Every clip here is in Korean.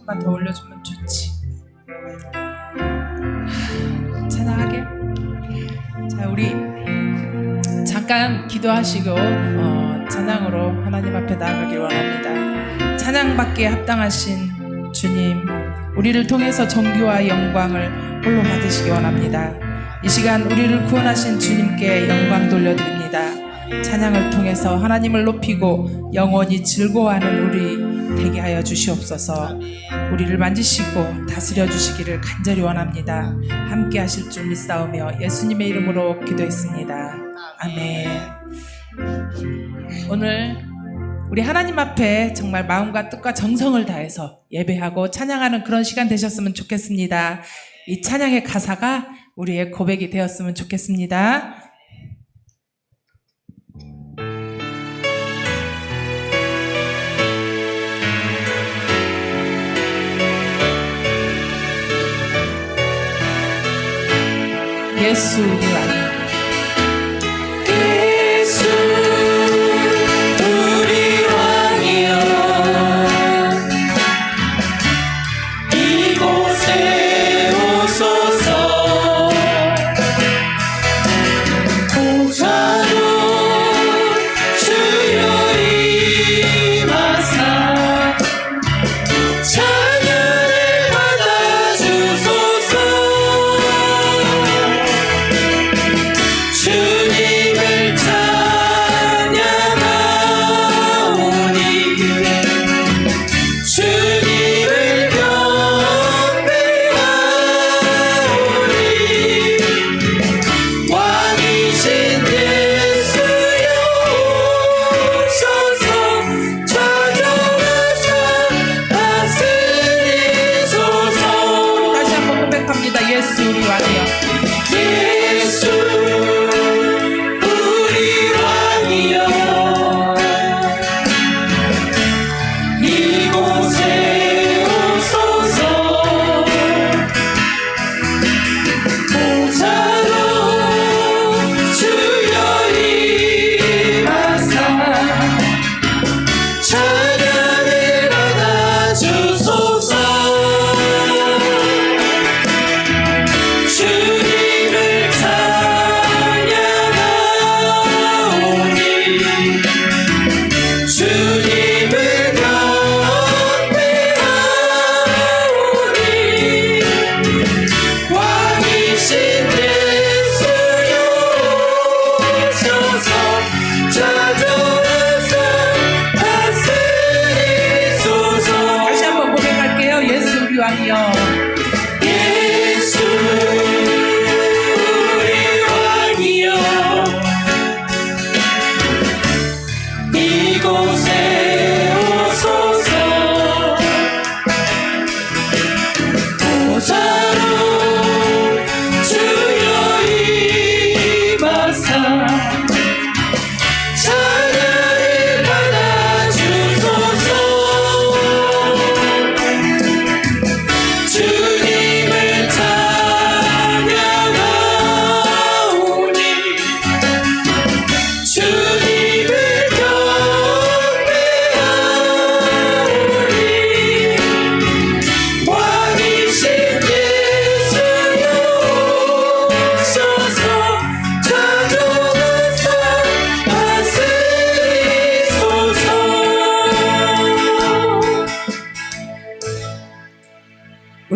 조금만 더 올려주면 좋지. 찬양하게. 자, 우리 잠깐 기도하시고 찬양으로 하나님 앞에 나아가길 원합니다. 찬양받기에 합당하신 주님, 우리를 통해서 존귀와 영광을 홀로 받으시기 원합니다. 이 시간 우리를 구원하신 주님께 영광 돌려드립니다. 찬양을 통해서 하나님을 높이고 영원히 즐거워하는 우리 되게 하여 주시옵소서. 우리를 만지시고 다스려 주시기를 간절히 원합니다. 함께 하실 줄 믿사오며 예수님의 이름으로 기도했습니다. 아멘. 오늘 우리 하나님 앞에 정말 마음과 뜻과 정성을 다해서 예배하고 찬양하는 그런 시간 되셨으면 좋겠습니다. 이 찬양의 가사가 우리의 고백이 되었으면 좋겠습니다. 예수 우리 왕.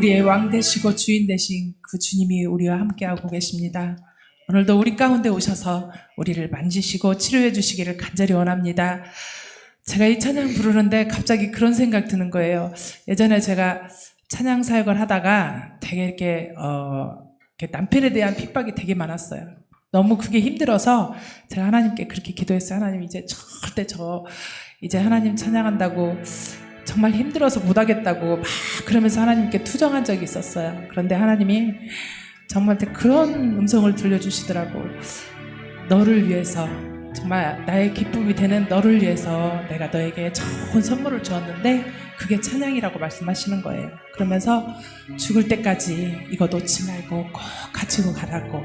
우리의 왕 되시고 주인 되신 그 주님이 우리와 함께하고 계십니다. 오늘도 우리 가운데 오셔서 우리를 만지시고 치료해 주시기를 간절히 원합니다. 제가 이 찬양 부르는데 갑자기 그런 생각 드는 거예요. 예전에 제가 찬양 사역을 하다가 되게 이렇게 남편에 대한 핍박이 되게 많았어요. 너무 그게 힘들어서 제가 하나님께 그렇게 기도했어요. 하나님, 이제 절대 이제 하나님 찬양한다고 정말 힘들어서 못하겠다고 막 그러면서 하나님께 투정한 적이 있었어요. 그런데 하나님이 정말 그런 음성을 들려주시더라고. 너를 위해서, 정말 나의 기쁨이 되는 너를 위해서 내가 너에게 좋은 선물을 주었는데 그게 찬양이라고 말씀하시는 거예요. 그러면서 죽을 때까지 이거 놓지 말고 꼭 가지고 가라고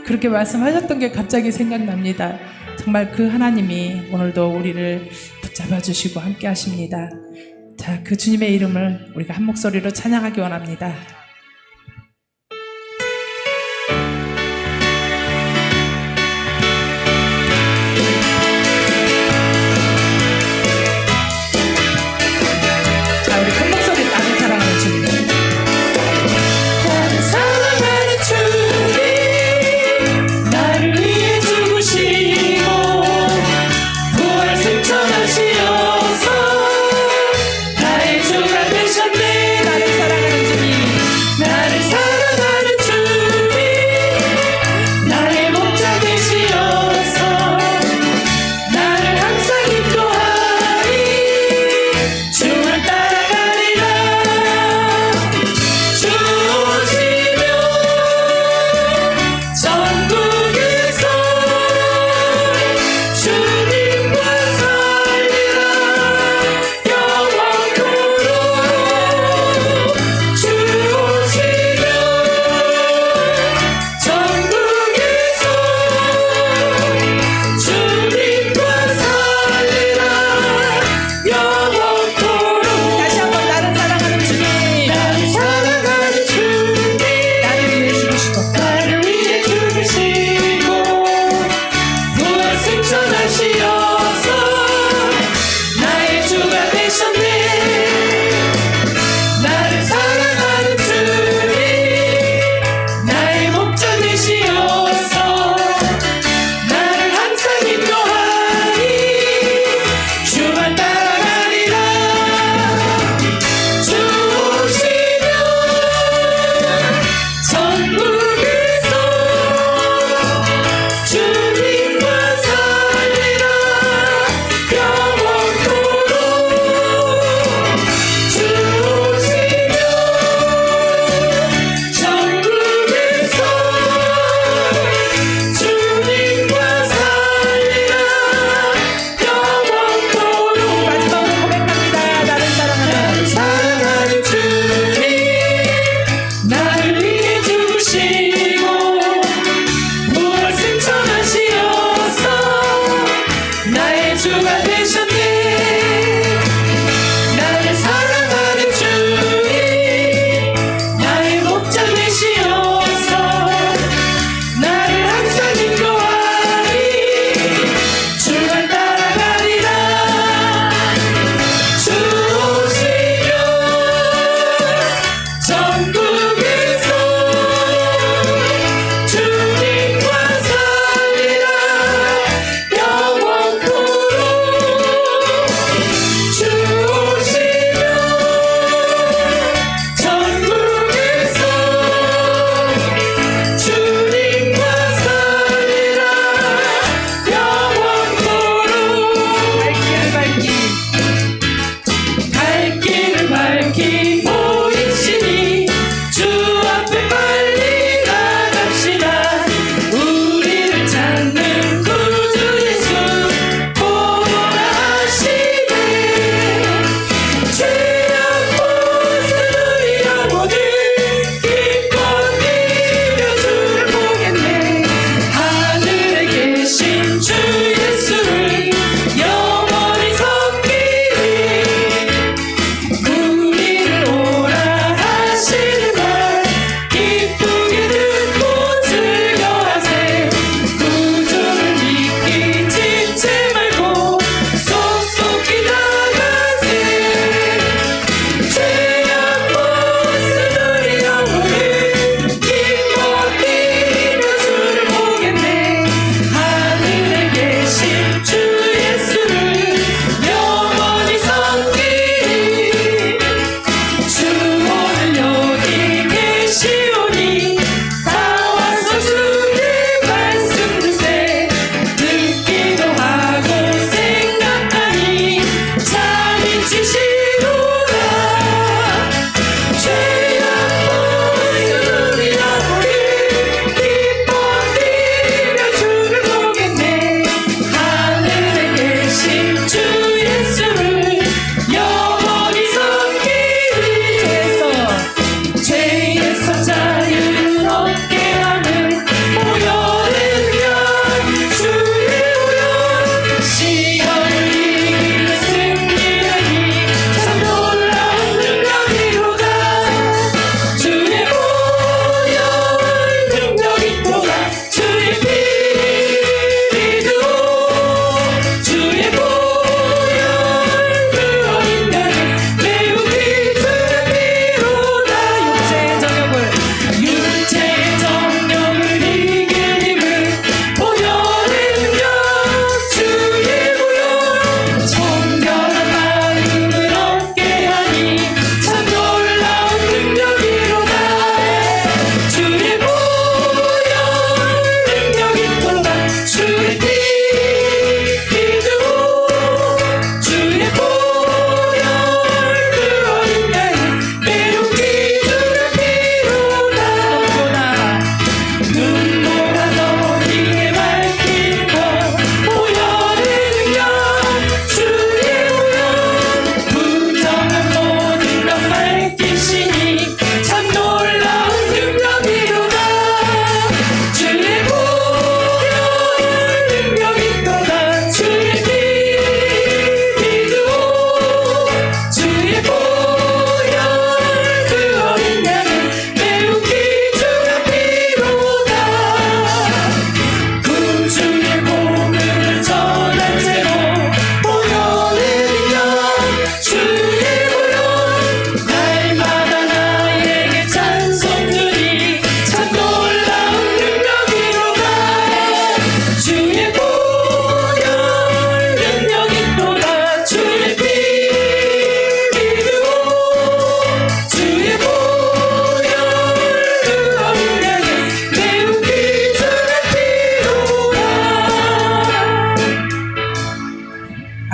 그렇게 말씀하셨던 게 갑자기 생각납니다. 정말 그 하나님이 오늘도 우리를 붙잡아 주시고 함께 하십니다. 자, 그 주님의 이름을 우리가 한 목소리로 찬양하기 원합니다. 자, 우리 큰 목소리 나를 사랑하는 주님. 나를 사랑하는 주님, 나를 위해 죽으시고 부활 승천하시어서 나의 주가 되셨네. 나를 사랑하는 주님, 나를 사랑하는 주님, 나의 목자 되시어서 나를 항상 인도하리. 주를 따라가리라. 주 오시면 전국에서 주님과 살리라. 영원토록 주 오시면 전국에서 주님과 살리라. 영원토록. 다시 한번 나를 사랑하는 주님, 나를 사랑하는 주님, 나를 위해 죽으시고 나를 위해 죽으시고 부활 승천하시어서 나의 주가 되셨네. 나를 사랑하는 주님, 나의 목자 되시어서 나를 항상 인도하리. 주만 따라가리라. 주 오시면 전국에서 주님과 살리라. 영원토록 주 오시면 전국에서 주님과 살리라. 영원토록. 마지막으로 고백합니다. 나를 사랑하는 주님, 나를 위해 죽으시고 부활 승천하시어서 나의 주가 되셨네. 나를 사랑하는 주님, 나의 목자 되시어서 나를 항상 인도하리. 주만 따라가리라. 주 오시면 전국에서 주님과 살리라. 영원토록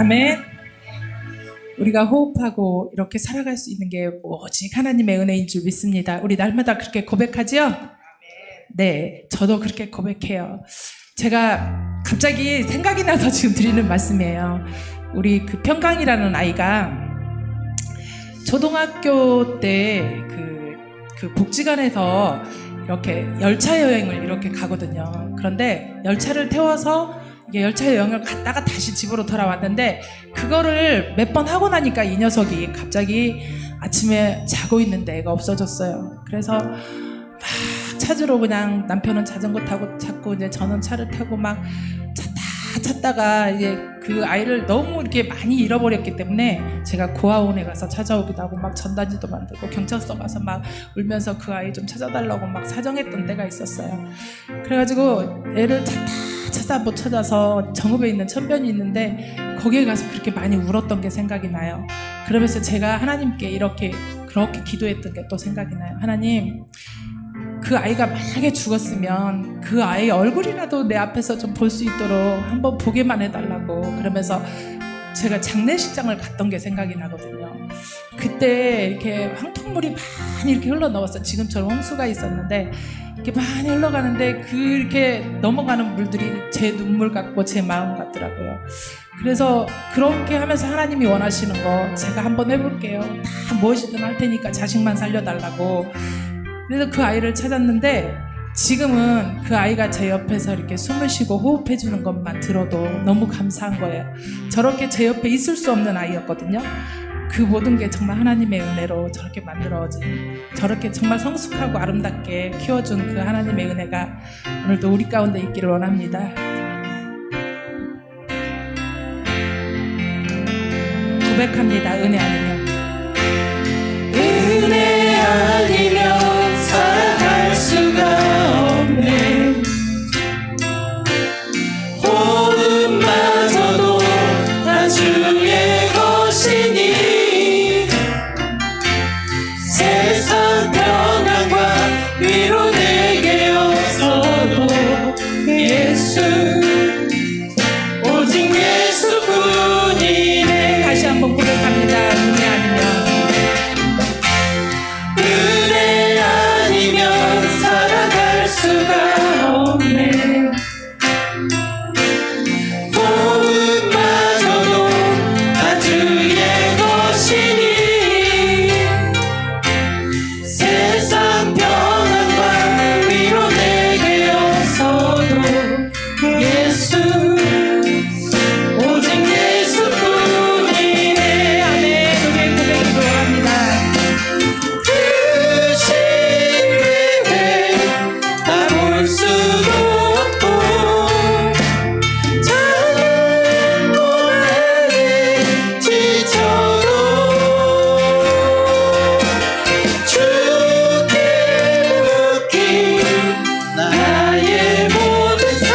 아멘. 우리가 호흡하고 이렇게 살아갈 수 있는 게 오직 하나님의 은혜인 줄 믿습니다. 우리 날마다 그렇게 고백하죠? 네, 저도 그렇게 고백해요. 제가 갑자기 생각이 나서 지금 드리는 말씀이에요. 우리 그 평강이라는 아이가 초등학교 때 그 복지관에서 이렇게 열차 여행을 이렇게 가거든요. 그런데 열차를 태워서 이게 열차 여행을 갔다가 다시 집으로 돌아왔는데 그거를 몇 번 하고 나니까 이 녀석이 갑자기 아침에 자고 있는데 애가 없어졌어요. 그래서 막 찾으러 그냥 남편은 자전거 타고 찾고 이제 저는 차를 타고 막 찾다가 이제 그 아이를 너무 이렇게 많이 잃어버렸기 때문에 제가 고아원에 가서 찾아오기도 하고 막 전단지도 만들고 경찰서 가서 막 울면서 그 아이 좀 찾아달라고 막 사정했던 때가 있었어요. 그래가지고 애를 찾아 못 찾아서 정읍에 있는 천변이 있는데 거기에 가서 그렇게 많이 울었던 게 생각이 나요. 그러면서 제가 하나님께 그렇게 기도했던 게 또 생각이 나요. 하나님, 그 아이가 만약에 죽었으면 그 아이의 얼굴이라도 내 앞에서 좀 볼 수 있도록 한번 보게만 해달라고. 그러면서 제가 장례식장을 갔던 게 생각이 나거든요. 그때 이렇게 황토물이 많이 이렇게 흘러나왔어요. 지금처럼 홍수가 있었는데 이렇게 많이 흘러가는데 그렇게 넘어가는 물들이 제 눈물 같고 제 마음 같더라고요. 그래서 그렇게 하면서 하나님이 원하시는 거 제가 한번 해볼게요. 다 무엇이든 할 테니까 자식만 살려달라고. 그래서 그 아이를 찾았는데 지금은 그 아이가 제 옆에서 이렇게 숨을 쉬고 호흡해 주는 것만 들어도 너무 감사한 거예요. 저렇게 제 옆에 있을 수 없는 아이였거든요. 그 모든 게 정말 하나님의 은혜로 저렇게 만들어진, 저렇게 정말 성숙하고 아름답게 키워준 그 하나님의 은혜가 오늘도 우리 가운데 있기를 원합니다. 고백합니다. 은혜 아니면 살아갈 수가 없네. 호흡마저도 다 주의 것이니 세상 평안과 위로 내게 없어도 예수, 오직 예수뿐이네. 다시 한번 고백합니다. 은혜 아니면 수가 없네. 호흡마저도 다 주의 것이니 세상 평안과 위로 내게 없어도 예수, 오직 예수뿐이네. 아멘. 우리의 고백을 기도합니다. 볼 수도 없고 작은 고난에 지쳐도 주께 묶인 나의 모든 삶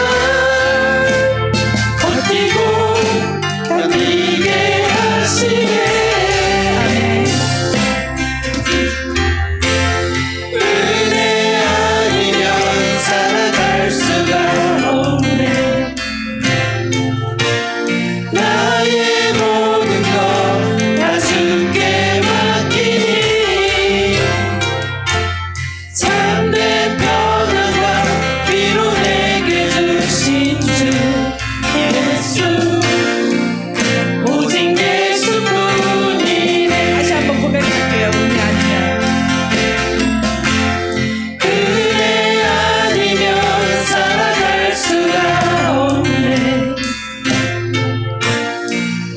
버티고 견디게 하시네. 은혜 아니면 살아갈 수가 없네. 나의 모든 것 다 주께 맡기니 참된 평안과 위로 내게 주신 주 예수, 오직 예수뿐이네. 다시 한번 고백할게요. 은혜 아니면 은혜 아니면 살아갈 수가 없네.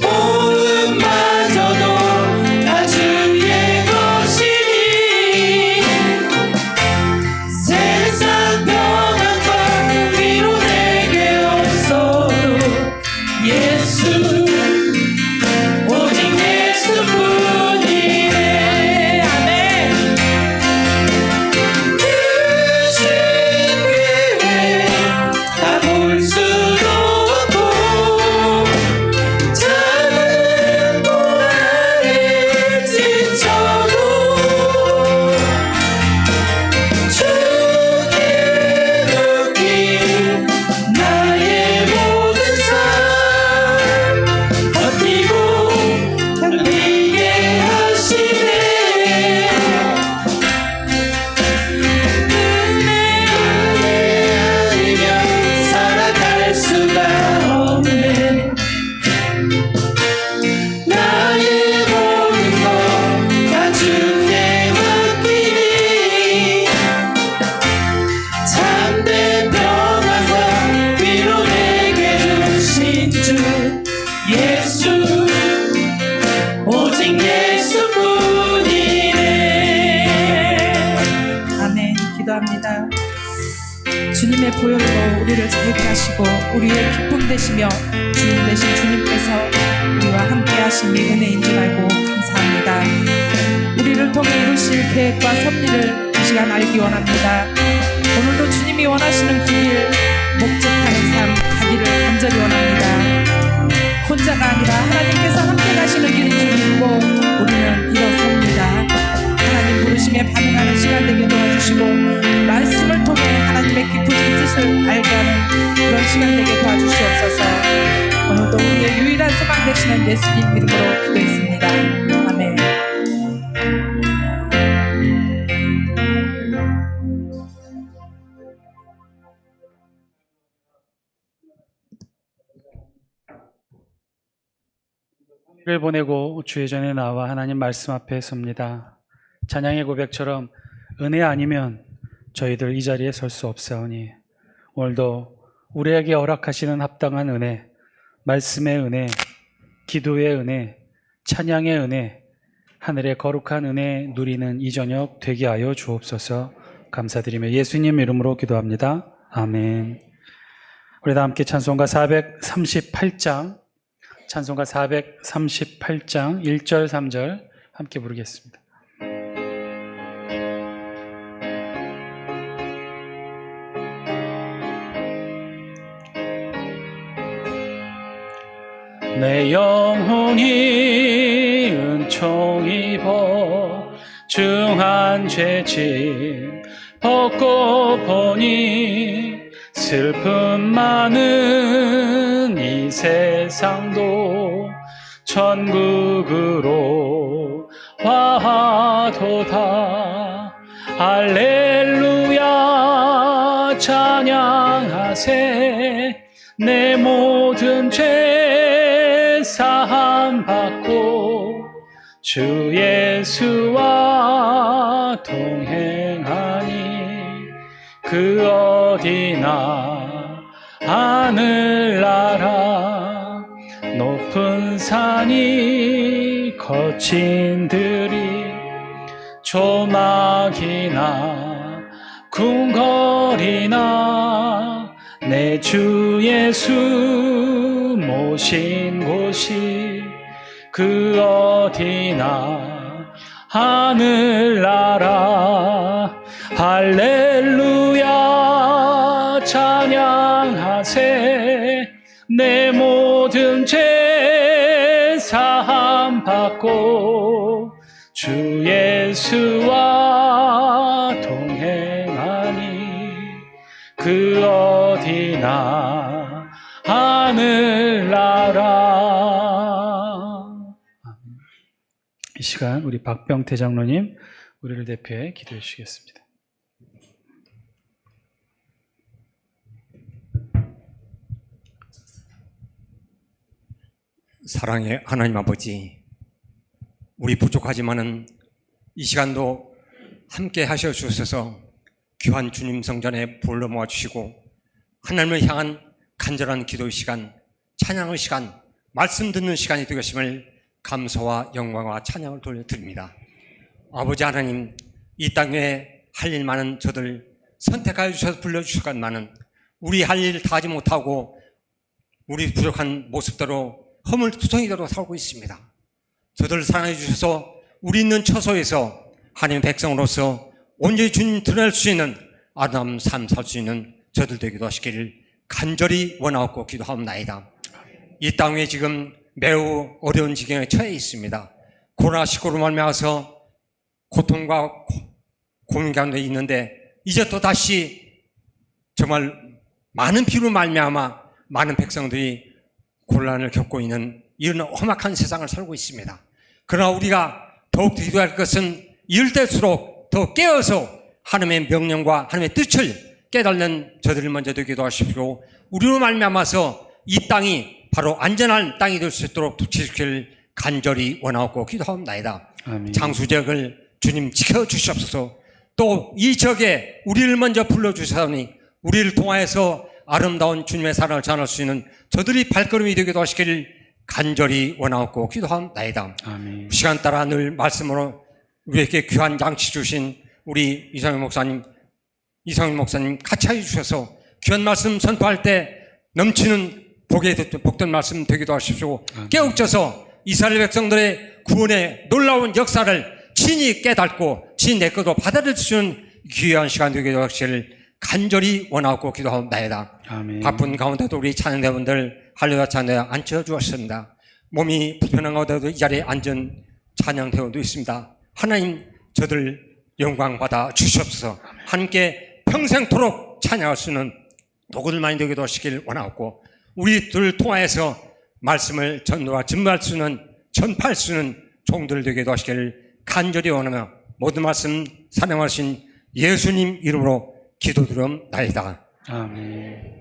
호흡마저도 다 주의 것이니 세상 평안과 위로 내게 없어도 예수, 오직 예수뿐이네. 아멘. 주신 교회 다 볼 수도 없고 작은 고난에 지쳐도 주께 묶인 나의 모든 삶 예수 오직 예수뿐이네. 아멘. 기도합니다. 주님의 보혈로 우리를 자유케 하시고 우리의 기쁨 되시며 주인 되신 주님께서 우리와 함께 하심이 은혜인 줄 알고 감사합니다. 우리를 통해 이루실 계획과 섭리를 이 시간 알기 원합니다. 오늘도 주님이 원하시는 그 길, 목적하는 삶 가기를 간절히 원합니다. 혼자가 아니라 하나님께서 함께 가시는 길인 줄 믿고 우리는 일어섭니다. 하나님 부르심에 반응하는 시간 되게 도와주시고 말씀을 통해 하나님의 깊은 뜻을 알게 하는 그런 시간 되게 도와주시옵소서. 오늘도 우리의 유일한 소망 되시는 예수님 이름으로 기도했습니다. 아멘. 를 보내고 주의 전에 나와 하나님 말씀 앞에 섭니다. 찬양의 고백처럼 은혜 아니면 저희들 이 자리에 설 수 없사오니 오늘도 우리에게 허락하시는 합당한 은혜, 말씀의 은혜, 기도의 은혜, 찬양의 은혜, 하늘의 거룩한 은혜 누리는 이 저녁 되게 하여 주옵소서. 감사드리며 예수님 이름으로 기도합니다. 아멘. 우리 다 함께 찬송가 438장 찬송가 438장 1절 3절 함께 부르겠습니다. 내 영혼이 은총 입어 중한 죄짐 벗고 보니 슬픔 많은 이 세상도 천국으로 와도다. 할렐루야 찬양하세. 내 모든 죄 사함 받고 주 예수와 동행하니 그 어디나 하늘나라 높은 산이 거친 들이 조막이나 궁궐이나 내 주 예수 모신 곳이 그 어디나 하늘나라. 할렐루야 찬양하세. 내 모든 죄 사함 받고 주 예수와 동행하니 그 어디나 하늘나라. 이 시간 우리 박병태 장로님 우리를 대표해 기도해 주시겠습니다. 사랑의 하나님 아버지, 우리 부족하지만은 이 시간도 함께 하셔 주셔서 귀한 주님 성전에 불러 모아 주시고 하나님을 향한 간절한 기도의 시간, 찬양의 시간, 말씀 듣는 시간이 되겠음을 감사와 영광과 찬양을 돌려드립니다. 아버지 하나님, 이 땅에 할 일 많은 저들 선택하여 주셔서 불러주셨건만은 우리 할 일 다 하지 못하고 우리 부족한 모습대로 허물투성이대로 살고 있습니다. 저들을 사랑해 주셔서 우리 있는 처소에서 하나님의 백성으로서 온전히 주님 드러낼 수 있는 아름다운 삶 살 수 있는 저들 되기도 하시기를 간절히 원하옵고 기도하옵나이다. 이 땅에 지금 매우 어려운 지경에 처해 있습니다. 코로나19로 말미암아서 고통과 고민 가운데 있는데 이제 또 다시 정말 많은 피로 말미암아 많은 백성들이 곤란을 겪고 있는 이런 험악한 세상을 살고 있습니다. 그러나 우리가 더욱 기도할 것은 이럴 때일수록 더 깨어서 하나님의 명령과 하나님의 뜻을 깨닫는 저들을 먼저 되기도 하십시오. 우리로 말미암아서 이 땅이 바로 안전한 땅이 될 수 있도록 지키길 간절히 원하옵고 기도하옵나이다. 아멘. 장수지역을 주님 지켜주시옵소서. 또 이 지역에 우리를 먼저 불러주사오니 우리를 통하여서 아름다운 주님의 사랑을 전할 수 있는 저들이 발걸음이 되기도 하시기를 간절히 원하옵고 기도하옵나이다. 아멘. 시간 따라 늘 말씀으로 우리에게 귀한 양치 주신 우리 이성윤 목사님 같이 해주셔서 귀한 말씀 선포할 때 넘치는 복된 말씀 되기도 하십시오. 깨우쳐서 이스라엘 백성들의 구원의 놀라운 역사를 친히 깨닫고 친히 내 것으로 받아들일 수 있는 귀한 시간 되기도 하시기를 간절히 원하고 기도하옵나이다. 아멘. 바쁜 가운데도 우리 찬양대원들 할렐루야 찬양 앉혀주었습니다. 몸이 불편한 가운데도 이 자리에 앉은 찬양대원도 있습니다. 하나님 저들 영광 받아 주시옵소서. 함께 평생토록 찬양할 수 있는 도구들 많이 되기도 하시길 원하고 우리들 통하여서 말씀을 전파할 수 있는 종들 되기도 하시기를 간절히 원하며 모든 말씀 사랑하신 예수님 이름으로 기도드리옵나이다. 아멘.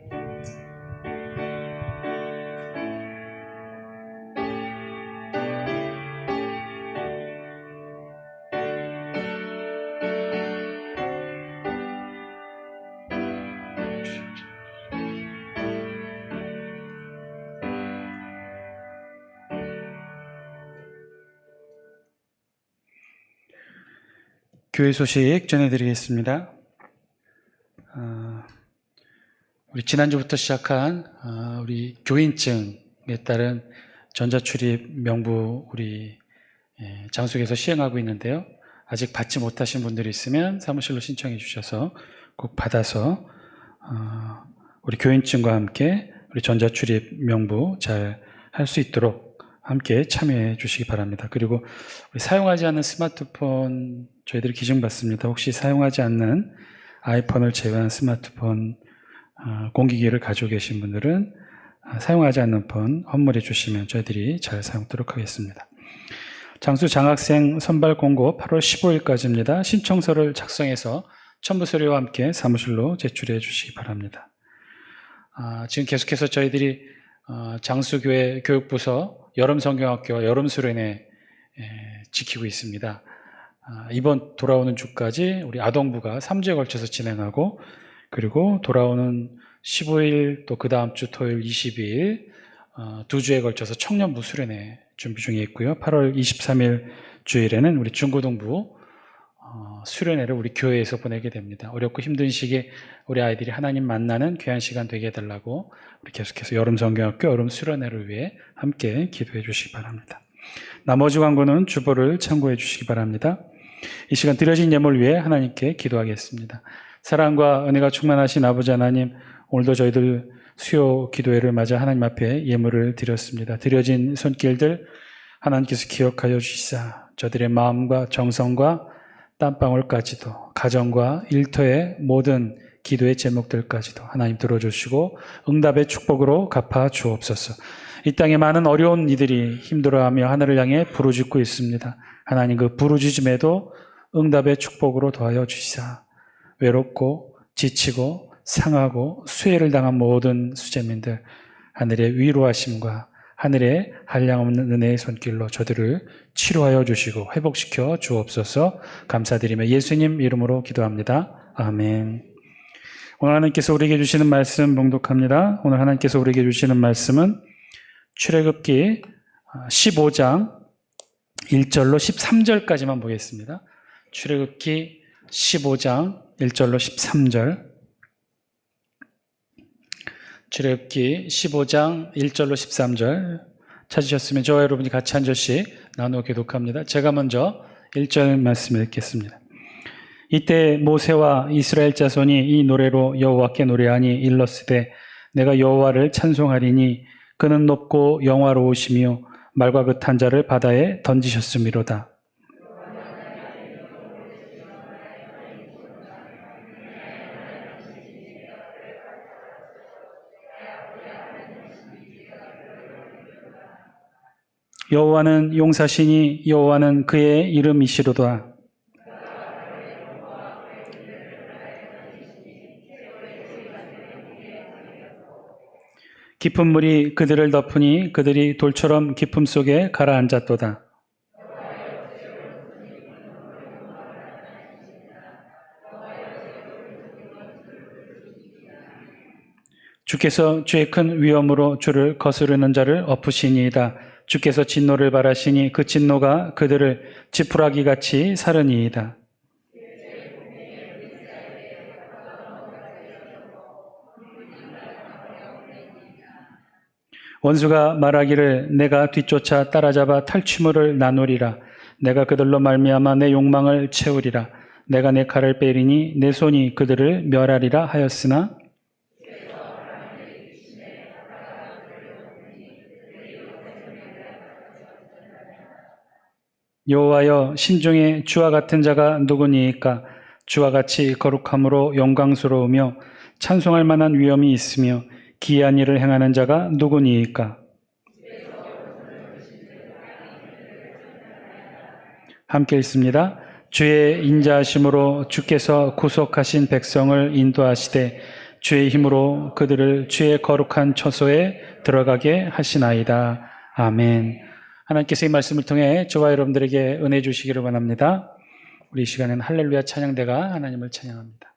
교회 소식 전해드리겠습니다. 우리 지난주부터 시작한 우리 교인증에 따른 전자출입 명부 우리 장소에서 시행하고 있는데요. 아직 받지 못하신 분들이 있으면 사무실로 신청해 주셔서 꼭 받아서 우리 교인증과 함께 우리 전자출입 명부 잘 할 수 있도록 함께 참여해 주시기 바랍니다. 그리고 우리 사용하지 않는 스마트폰 저희들이 기증받습니다. 혹시 사용하지 않는 아이폰을 제외한 스마트폰 공기기를 가지고 계신 분들은 사용하지 않는 폰 헌물해 주시면 저희들이 잘 사용하도록 하겠습니다. 장수 장학생 선발 공고 8월 15일까지입니다. 신청서를 작성해서 첨부 서류와 함께 사무실로 제출해 주시기 바랍니다. 지금 계속해서 저희들이 장수교회 교육부서 여름성경학교와 여름수련회 지키고 있습니다. 이번 돌아오는 주까지 우리 아동부가 3주에 걸쳐서 진행하고 그리고 돌아오는 15일 또 그 다음 주 토요일 22일 2주에 걸쳐서 청년부 수련회 준비 중에 있고요. 8월 23일 주일에는 우리 중고등부 수련회를 우리 교회에서 보내게 됩니다. 어렵고 힘든 시기에 우리 아이들이 하나님 만나는 귀한 시간 되게 해달라고 우리 계속해서 여름성경학교 여름 수련회를 위해 함께 기도해 주시기 바랍니다. 나머지 광고는 주보를 참고해 주시기 바랍니다. 이 시간 드려진 예물을 위해 하나님께 기도하겠습니다. 사랑과 은혜가 충만하신 아버지 하나님, 오늘도 저희들 수요 기도회를 맞아 하나님 앞에 예물을 드렸습니다. 드려진 손길들 하나님께서 기억하여 주시사 저들의 마음과 정성과 땀방울까지도 가정과 일터의 모든 기도의 제목들까지도 하나님 들어주시고 응답의 축복으로 갚아 주옵소서. 이 땅에 많은 어려운 이들이 힘들어하며 하늘을 향해 부르짖고 있습니다. 하나님 그 부르짖음에도 응답의 축복으로 도하여 주시사 외롭고 지치고 상하고 수혜를 당한 모든 수재민들 하늘의 위로하심과 하늘의 한량없는 은혜의 손길로 저들을 치료하여 주시고 회복시켜 주옵소서. 감사드리며 예수님 이름으로 기도합니다. 아멘. 오늘 하나님께서 우리에게 주시는 말씀 봉독합니다. 오늘 하나님께서 우리에게 주시는 말씀은 출애굽기 15장 1절로 13절까지만 보겠습니다. 출애굽기 15장 1절로 13절. 출애굽기 15장 1절로 13절 찾으셨으면 저와 여러분이 같이 한 절씩 나누어 교독합니다. 제가 먼저 1절 말씀을 읽겠습니다. 이때 모세와 이스라엘 자손이 이 노래로 여호와께 노래하니 일렀으되 내가 여호와를 찬송하리니 그는 높고 영화로우시며 말과 그탄 자를 바다에 던지셨음이로다. 여호와는 용사시니 여호와는 그의 이름이시로다. 깊은 물이 그들을 덮으니 그들이 돌처럼 깊음 속에 가라앉았도다. 주께서 주의 큰 위엄으로 주를 거스르는 자를 엎으시니이다. 주께서 진노를 바라시니 그 진노가 그들을 지푸라기 같이 사르니이다. 원수가 말하기를 내가 뒤쫓아 따라잡아 탈취물을 나누리라. 내가 그들로 말미암아 내 욕망을 채우리라. 내가 내 칼을 빼리니 내 손이 그들을 멸하리라 하였으나 여호와여, 신중에 주와 같은 자가 누구니이까? 주와 같이 거룩함으로 영광스러우며 찬송할 만한 위엄이 있으며 기이한 일을 행하는 자가 누구니이까? 함께 읽습니다. 주의 인자하심으로 주께서 구속하신 백성을 인도하시되 주의 힘으로 그들을 주의 거룩한 처소에 들어가게 하시나이다. 아멘. 하나님께서 이 말씀을 통해 저와 여러분들에게 은혜 주시기를 원합니다. 우리 이 시간에는 할렐루야 찬양대가 하나님을 찬양합니다.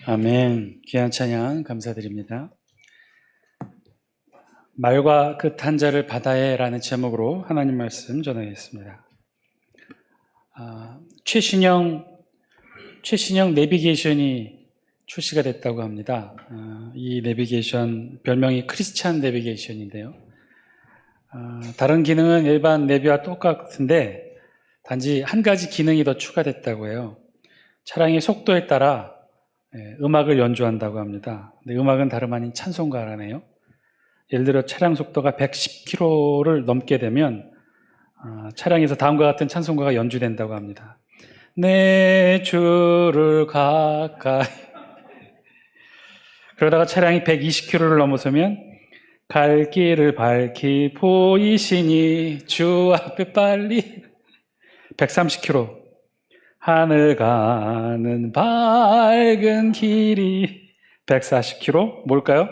아멘. 귀한 찬양 감사드립니다. 말과 끝한 자를 바다에라는 제목으로 하나님 말씀 전하겠습니다. 최신형 내비게이션이 출시가 됐다고 합니다. 이 내비게이션 별명이 크리스찬 내비게이션인데요. 다른 기능은 일반 내비와 똑같은데 단지 한 가지 기능이 더 추가됐다고 해요. 차량의 속도에 따라 음악을 연주한다고 합니다. 근데 음악은 다름 아닌 찬송가라네요. 예를 들어 차량 속도가 110km를 넘게 되면 차량에서 다음과 같은 찬송가가 연주된다고 합니다. 내 주를 가까이. 그러다가 차량이 120km를 넘어서면 갈 길을 밝히 보이시니 주 앞에 빨리. 130km. 하늘 가는 밝은 길이. 140km. 뭘까요?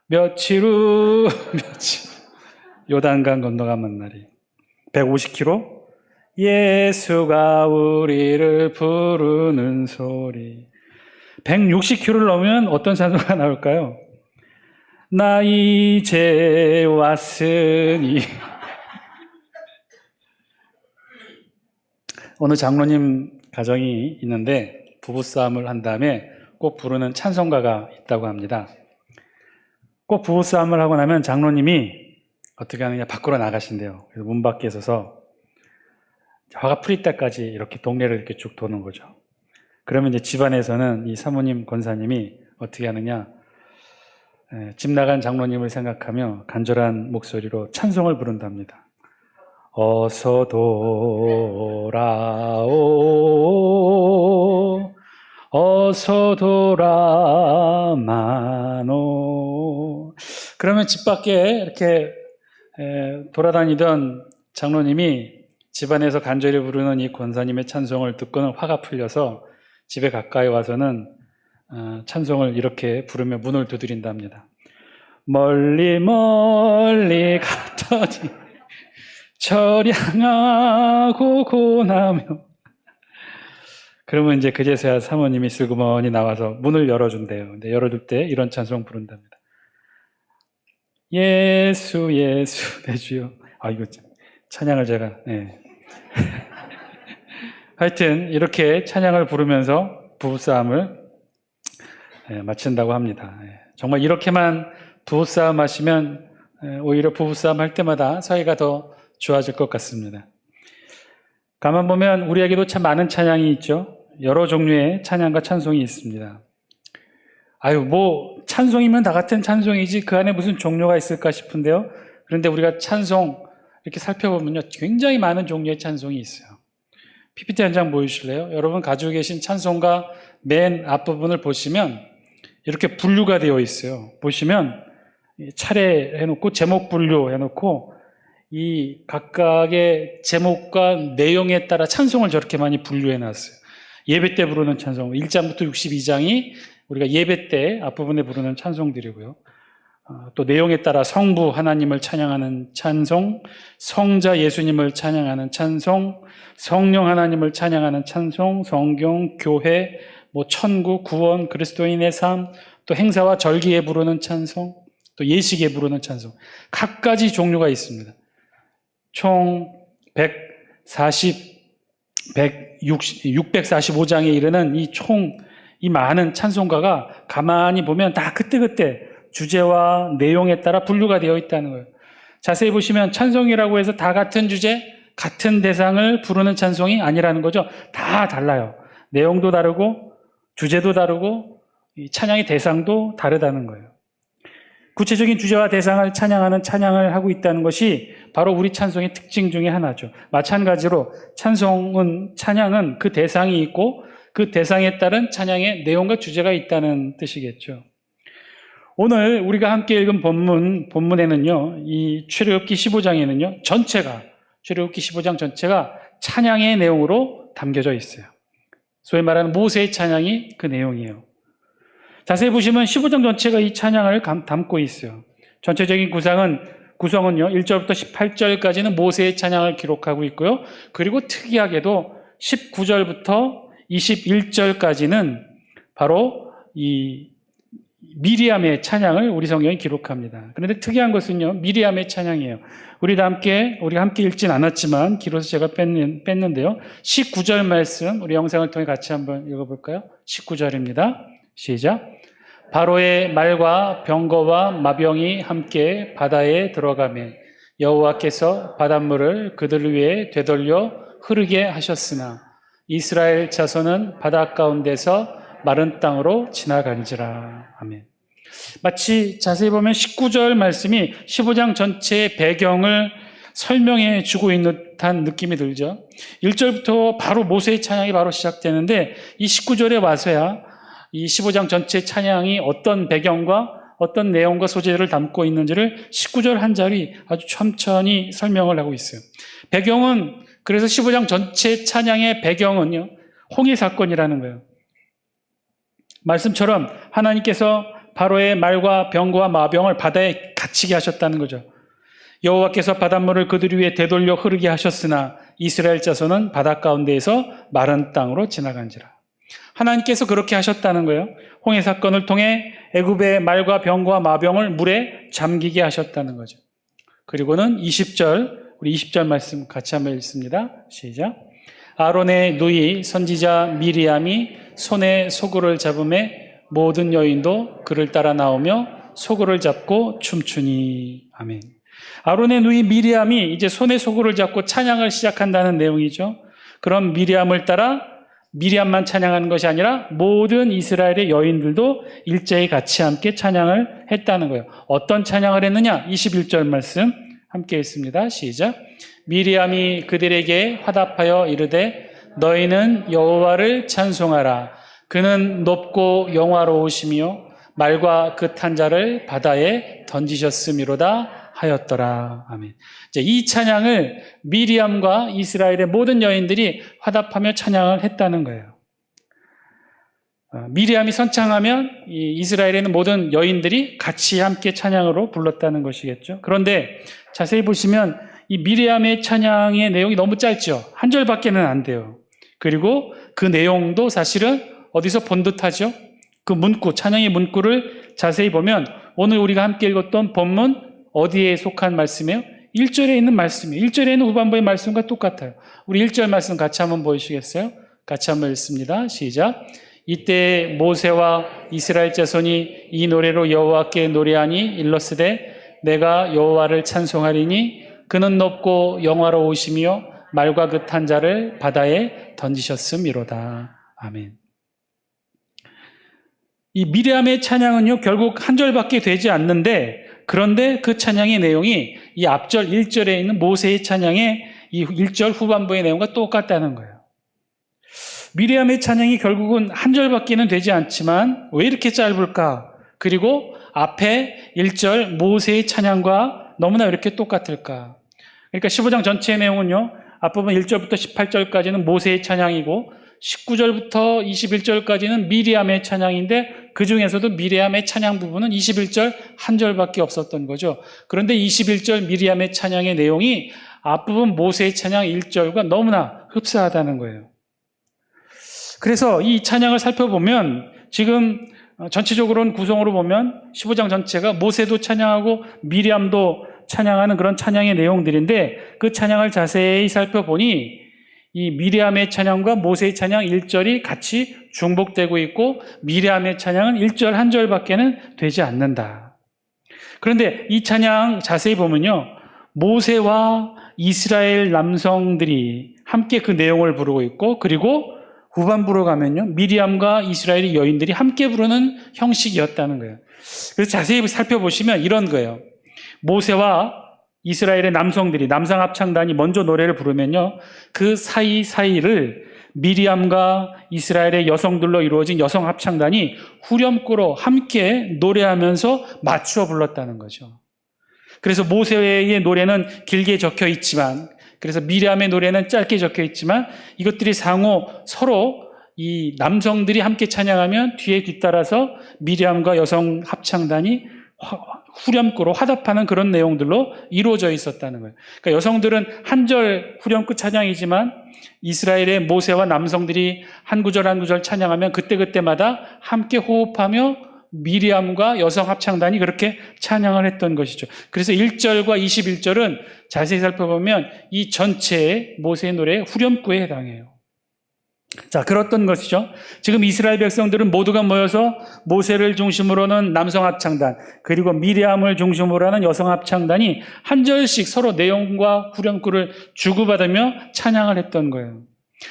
며칠 후 요단강 건너가는 날이. 150km. 예수가 우리를 부르는 소리. 160km를 넘으면 어떤 찬송가 나올까요? 나 이제 왔으니. 어느 장로님 가정이 있는데 부부싸움을 한 다음에 꼭 부르는 찬송가가 있다고 합니다. 꼭 부부싸움을 하고 나면 장로님이 어떻게 하느냐, 밖으로 나가신대요. 그래서 문 밖에 서서 화가 풀릴 때까지 이렇게 동네를 이렇게 쭉 도는 거죠. 그러면 이제 집안에서는 이 사모님 권사님이 어떻게 하느냐, 집 나간 장로님을 생각하며 간절한 목소리로 찬송을 부른답니다. 어서 돌아오, 어서 돌아마노. 그러면 집 밖에 이렇게 돌아다니던 장로님이 집안에서 간절히 부르는 이 권사님의 찬송을 듣고는 화가 풀려서 집에 가까이 와서는 찬송을 이렇게 부르며 문을 두드린답니다. 멀리 멀리 갔더니 처량하고 고나며. 그러면 이제 그제서야 사모님이 슬그머니 나와서 문을 열어준대요. 근데 열어줄 때 이런 찬송 부른답니다. 예수 예수 내 주여. 이거 찬양을 제가 하여튼 이렇게 찬양을 부르면서 부부싸움을 마친다고 합니다. 정말 이렇게만 부부싸움 하시면 오히려 부부싸움 할 때마다 사이가 더 좋아질 것 같습니다. 가만 보면 우리에게도 참 많은 찬양이 있죠. 여러 종류의 찬양과 찬송이 있습니다. 찬송이면 다 같은 찬송이지 그 안에 무슨 종류가 있을까 싶은데요. 그런데 우리가 찬송 이렇게 살펴보면요, 굉장히 많은 종류의 찬송이 있어요. PPT 한 장 보여주실래요? 여러분 가지고 계신 찬송가 맨 앞부분을 보시면 이렇게 분류가 되어 있어요. 보시면 차례해놓고 제목 분류해놓고 이 각각의 제목과 내용에 따라 찬송을 저렇게 많이 분류해놨어요. 예배 때 부르는 찬송 1장부터 62장이 우리가 예배 때 앞부분에 부르는 찬송들이고요. 또 내용에 따라 성부 하나님을 찬양하는 찬송, 성자 예수님을 찬양하는 찬송, 성령 하나님을 찬양하는 찬송, 성경, 교회, 천국, 구원, 그리스도인의 삶, 또 행사와 절기에 부르는 찬송, 또 예식에 부르는 찬송, 각가지 종류가 있습니다. 총 645장에 이르는 이 많은 찬송가가 가만히 보면 다 그때그때 주제와 내용에 따라 분류가 되어 있다는 거예요. 자세히 보시면 찬송이라고 해서 다 같은 주제, 같은 대상을 부르는 찬송이 아니라는 거죠. 다 달라요. 내용도 다르고 주제도 다르고 이 찬양의 대상도 다르다는 거예요. 구체적인 주제와 대상을 찬양하는 찬양을 하고 있다는 것이 바로 우리 찬송의 특징 중에 하나죠. 마찬가지로 찬양은 그 대상이 있고 그 대상에 따른 찬양의 내용과 주제가 있다는 뜻이겠죠. 오늘 우리가 함께 읽은 본문에는요, 이 출애굽기 15장에는요, 출애굽기 15장 전체가 찬양의 내용으로 담겨져 있어요. 소위 말하는 모세의 찬양이 그 내용이에요. 자세히 보시면 15장 전체가 이 찬양을 담고 있어요. 전체적인 구성은요, 1절부터 18절까지는 모세의 찬양을 기록하고 있고요. 그리고 특이하게도 19절부터 21절까지는 바로 이 미리암의 찬양을 우리 성경이 기록합니다. 그런데 특이한 것은요, 미리암의 찬양이에요. 우리가 함께 읽진 않았지만 기로서 제가 뺐는데요. 19절 말씀 우리 영상을 통해 같이 한번 읽어볼까요? 19절입니다. 시작. 바로의 말과 병거와 마병이 함께 바다에 들어가매 여호와께서 바닷물을 그들 위에 되돌려 흐르게 하셨으나 이스라엘 자손은 바다 가운데서 마른 땅으로 지나간지라. 아멘. 마치 자세히 보면 19절 말씀이 15장 전체의 배경을 설명해 주고 있는 듯한 느낌이 들죠. 1절부터 바로 모세의 찬양이 바로 시작되는데 이 19절에 와서야 이 15장 전체 찬양이 어떤 배경과 어떤 내용과 소재를 담고 있는지를 19절 한 절이 아주 천천히 설명을 하고 있어요. 배경은, 그래서 15장 전체 찬양의 배경은요, 홍해 사건이라는 거예요. 말씀처럼 하나님께서 바로의 말과 병과 마병을 바다에 갇히게 하셨다는 거죠. 여호와께서 바닷물을 그들 위에 되돌려 흐르게 하셨으나 이스라엘 자손은 바다 가운데에서 마른 땅으로 지나간지라. 하나님께서 그렇게 하셨다는 거예요. 홍해 사건을 통해 애굽의 말과 병과 마병을 물에 잠기게 하셨다는 거죠. 그리고는 20절, 우리 20절 말씀 같이 한번 읽습니다. 시작. 아론의 누이 선지자 미리암이 손에 소굴을 잡음에 모든 여인도 그를 따라 나오며 소굴을 잡고 춤추니. 아멘. 아론의 누이 미리암이 이제 손에 소굴을 잡고 찬양을 시작한다는 내용이죠. 그럼 미리암을 따라 미리암만 찬양하는 것이 아니라 모든 이스라엘의 여인들도 일제히 같이 함께 찬양을 했다는 거예요. 어떤 찬양을 했느냐? 21절 말씀 함께 읽습니다. 시작. 미리암이 그들에게 화답하여 이르되 너희는 여호와를 찬송하라. 그는 높고 영화로우시며 말과 그 탄 자를 바다에 던지셨음이로다 하였더라. 아멘. 이 찬양을 미리암과 이스라엘의 모든 여인들이 화답하며 찬양을 했다는 거예요. 미리암이 선창하면 이스라엘에는 모든 여인들이 같이 함께 찬양으로 불렀다는 것이겠죠. 그런데 자세히 보시면 이 미리암의 찬양의 내용이 너무 짧죠. 한 절밖에는 안 돼요. 그리고 그 내용도 사실은 어디서 본 듯하죠. 그 문구, 찬양의 문구를 자세히 보면 오늘 우리가 함께 읽었던 본문 어디에 속한 말씀이에요? 1절에 있는 말씀이에요. 1절에 있는 후반부의 말씀과 똑같아요. 우리 1절 말씀 같이 한번 보여주시겠어요? 같이 한번 읽습니다. 시작. 이때 모세와 이스라엘 자손이 이 노래로 여호와께 노래하니 일렀으되 내가 여호와를 찬송하리니 그는 높고 영화로우시며 말과 그 탄 자를 바다에 던지셨음이로다. 아멘. 이 미리암의 찬양은요, 결국 한 절밖에 되지 않는데, 그런데 그 찬양의 내용이 이 앞절 1절에 있는 모세의 찬양의 이 1절 후반부의 내용과 똑같다는 거예요. 미리암의 찬양이 결국은 한 절밖에는 되지 않지만 왜 이렇게 짧을까? 그리고 앞에 1절 모세의 찬양과 너무나 이렇게 똑같을까? 그러니까 15장 전체의 내용은요, 앞부분 1절부터 18절까지는 모세의 찬양이고 19절부터 21절까지는 미리암의 찬양인데 그 중에서도 미리암의 찬양 부분은 21절 한 절밖에 없었던 거죠. 그런데 21절 미리암의 찬양의 내용이 앞부분 모세의 찬양 1절과 너무나 흡사하다는 거예요. 그래서 이 찬양을 살펴보면 지금 전체적으로는 구성으로 보면 15장 전체가 모세도 찬양하고 미리암도 찬양하는 그런 찬양의 내용들인데 그 찬양을 자세히 살펴보니 이 미리암의 찬양과 모세의 찬양 1절이 같이 중복되고 있고 미리암의 찬양은 1절 한 절밖에는 되지 않는다. 그런데 이 찬양 자세히 보면요, 모세와 이스라엘 남성들이 함께 그 내용을 부르고 있고 그리고 후반부로 가면요, 미리암과 이스라엘의 여인들이 함께 부르는 형식이었다는 거예요. 그래서 자세히 살펴보시면 이런 거예요. 모세와 이스라엘의 남성들이, 남성 합창단이 먼저 노래를 부르면요, 그 사이사이를 미리암과 이스라엘의 여성들로 이루어진 여성 합창단이 후렴구로 함께 노래하면서 맞추어 불렀다는 거죠. 그래서 모세의 노래는 길게 적혀 있지만, 그래서 미리암의 노래는 짧게 적혀 있지만 이것들이 상호 서로 이 남성들이 함께 찬양하면 뒤에 뒤따라서 미리암과 여성 합창단이 후렴구로 화답하는 그런 내용들로 이루어져 있었다는 거예요. 그러니까 여성들은 한 절 후렴구 찬양이지만 이스라엘의 모세와 남성들이 한 구절 한 구절 찬양하면 그때그때마다 함께 호흡하며 미리암과 여성 합창단이 그렇게 찬양을 했던 것이죠. 그래서 1절과 21절은 자세히 살펴보면 이 전체의 모세의 노래의 후렴구에 해당해요. 자, 그렇던 것이죠. 지금 이스라엘 백성들은 모두가 모여서 모세를 중심으로는 남성 합창단, 그리고 미리암을 중심으로 하는 여성 합창단이 한 절씩 서로 내용과 후렴구를 주고받으며 찬양을 했던 거예요.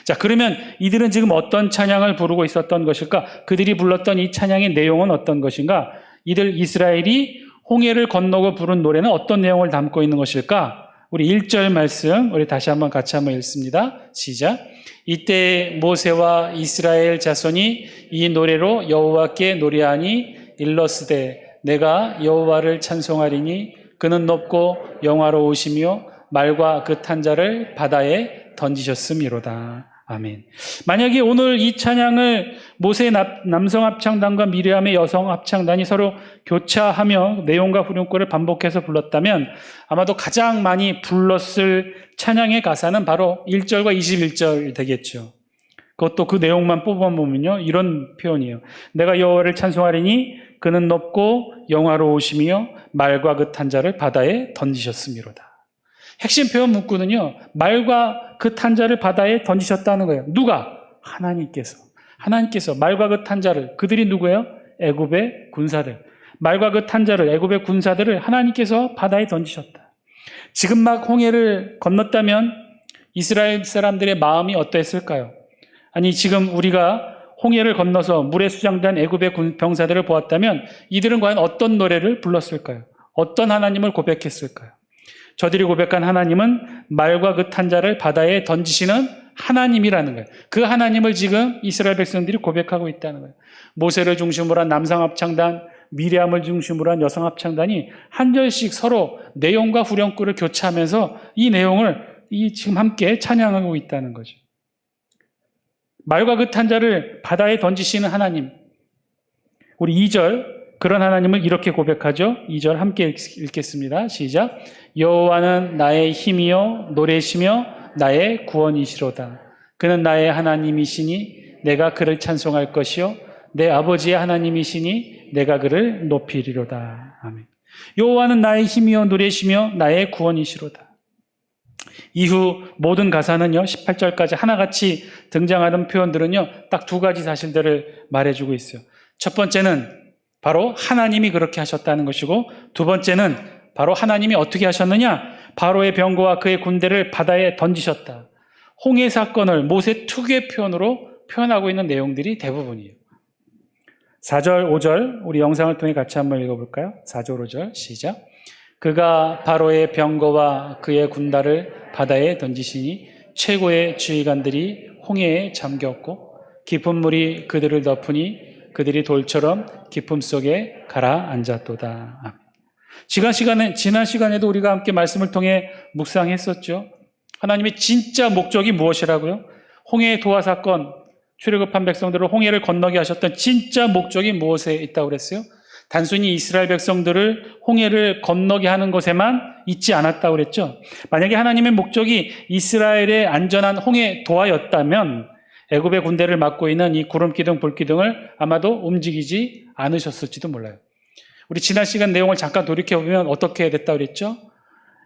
자, 그러면 이들은 지금 어떤 찬양을 부르고 있었던 것일까? 그들이 불렀던 이 찬양의 내용은 어떤 것인가? 이들 이스라엘이 홍해를 건너고 부른 노래는 어떤 내용을 담고 있는 것일까? 우리 1절 말씀 우리 다시 한번 같이 한번 읽습니다. 시작. 이때 모세와 이스라엘 자손이 이 노래로 여호와께 노래하니 일러스되 내가 여호와를 찬송하리니 그는 높고 영화로우시며 말과 그 탄자를 바다에 던지셨음이로다. 아멘. 만약에 오늘 이 찬양을 모세의 남성 합창단과 미리암의 여성 합창단이 서로 교차하며 내용과 후렴구를 반복해서 불렀다면 아마도 가장 많이 불렀을 찬양의 가사는 바로 1절과 21절 되겠죠. 그것도 그 내용만 뽑아보면요, 이런 표현이에요. 내가 여호와를 찬송하리니 그는 높고 영화로우시며 말과 그 탄자를 바다에 던지셨음이로다. 핵심 표현 문구는요, 말과 그 탄자를 바다에 던지셨다는 거예요. 누가? 하나님께서 말과 그 탄자를, 그들이 누구예요? 애굽의 군사들. 말과 그 탄자를, 애굽의 군사들을 하나님께서 바다에 던지셨다. 지금 막 홍해를 건넜다면 이스라엘 사람들의 마음이 어떠했을까요? 아니, 지금 우리가 홍해를 건너서 물에 수장된 애굽의 병사들을 보았다면 이들은 과연 어떤 노래를 불렀을까요? 어떤 하나님을 고백했을까요? 저들이 고백한 하나님은 말과 그 탄자를 바다에 던지시는 하나님이라는 거예요. 그 하나님을 지금 이스라엘 백성들이 고백하고 있다는 거예요. 모세를 중심으로 한 남성 합창단, 미리암을 중심으로 한 여성 합창단이 한 절씩 서로 내용과 후렴구를 교차하면서 이 내용을 지금 함께 찬양하고 있다는 거죠. 말과 그 탄자를 바다에 던지시는 하나님. 우리 2절 그런 하나님을 이렇게 고백하죠. 2절 함께 읽겠습니다. 시작. 여호와는 나의 힘이요 노래시며 나의 구원이시로다. 그는 나의 하나님이시니 내가 그를 찬송할 것이요 내 아버지의 하나님이시니 내가 그를 높이리로다. 아멘. 여호와는 나의 힘이요 노래시며 나의 구원이시로다. 이후 모든 가사는요, 18절까지 하나같이 등장하는 표현들은요, 딱 두 가지 사실들을 말해주고 있어요. 첫 번째는 바로 하나님이 그렇게 하셨다는 것이고, 두 번째는 바로 하나님이 어떻게 하셨느냐? 바로의 병거와 그의 군대를 바다에 던지셨다. 홍해 사건을 모세 특유의 표현으로 표현하고 있는 내용들이 대부분이에요. 4절, 5절 우리 영상을 통해 같이 한번 읽어볼까요? 4절, 5절 시작. 그가 바로의 병거와 그의 군대를 바다에 던지시니 최고의 지휘관들이 홍해에 잠겼고 깊은 물이 그들을 덮으니 그들이 돌처럼 깊음 속에 가라앉았도다. 지난 시간에도 우리가 함께 말씀을 통해 묵상했었죠. 하나님의 진짜 목적이 무엇이라고요? 홍해의 도하 사건, 출애굽한 백성들을 홍해를 건너게 하셨던 진짜 목적이 무엇에 있다고 그랬어요? 단순히 이스라엘 백성들을 홍해를 건너게 하는 것에만 있지 않았다고 그랬죠. 만약에 하나님의 목적이 이스라엘의 안전한 홍해 도하였다면 애굽의 군대를 맡고 있는 이 구름기둥, 불기둥을 아마도 움직이지 않으셨을지도 몰라요. 우리 지난 시간 내용을 잠깐 돌이켜보면 어떻게 됐다고 그랬죠?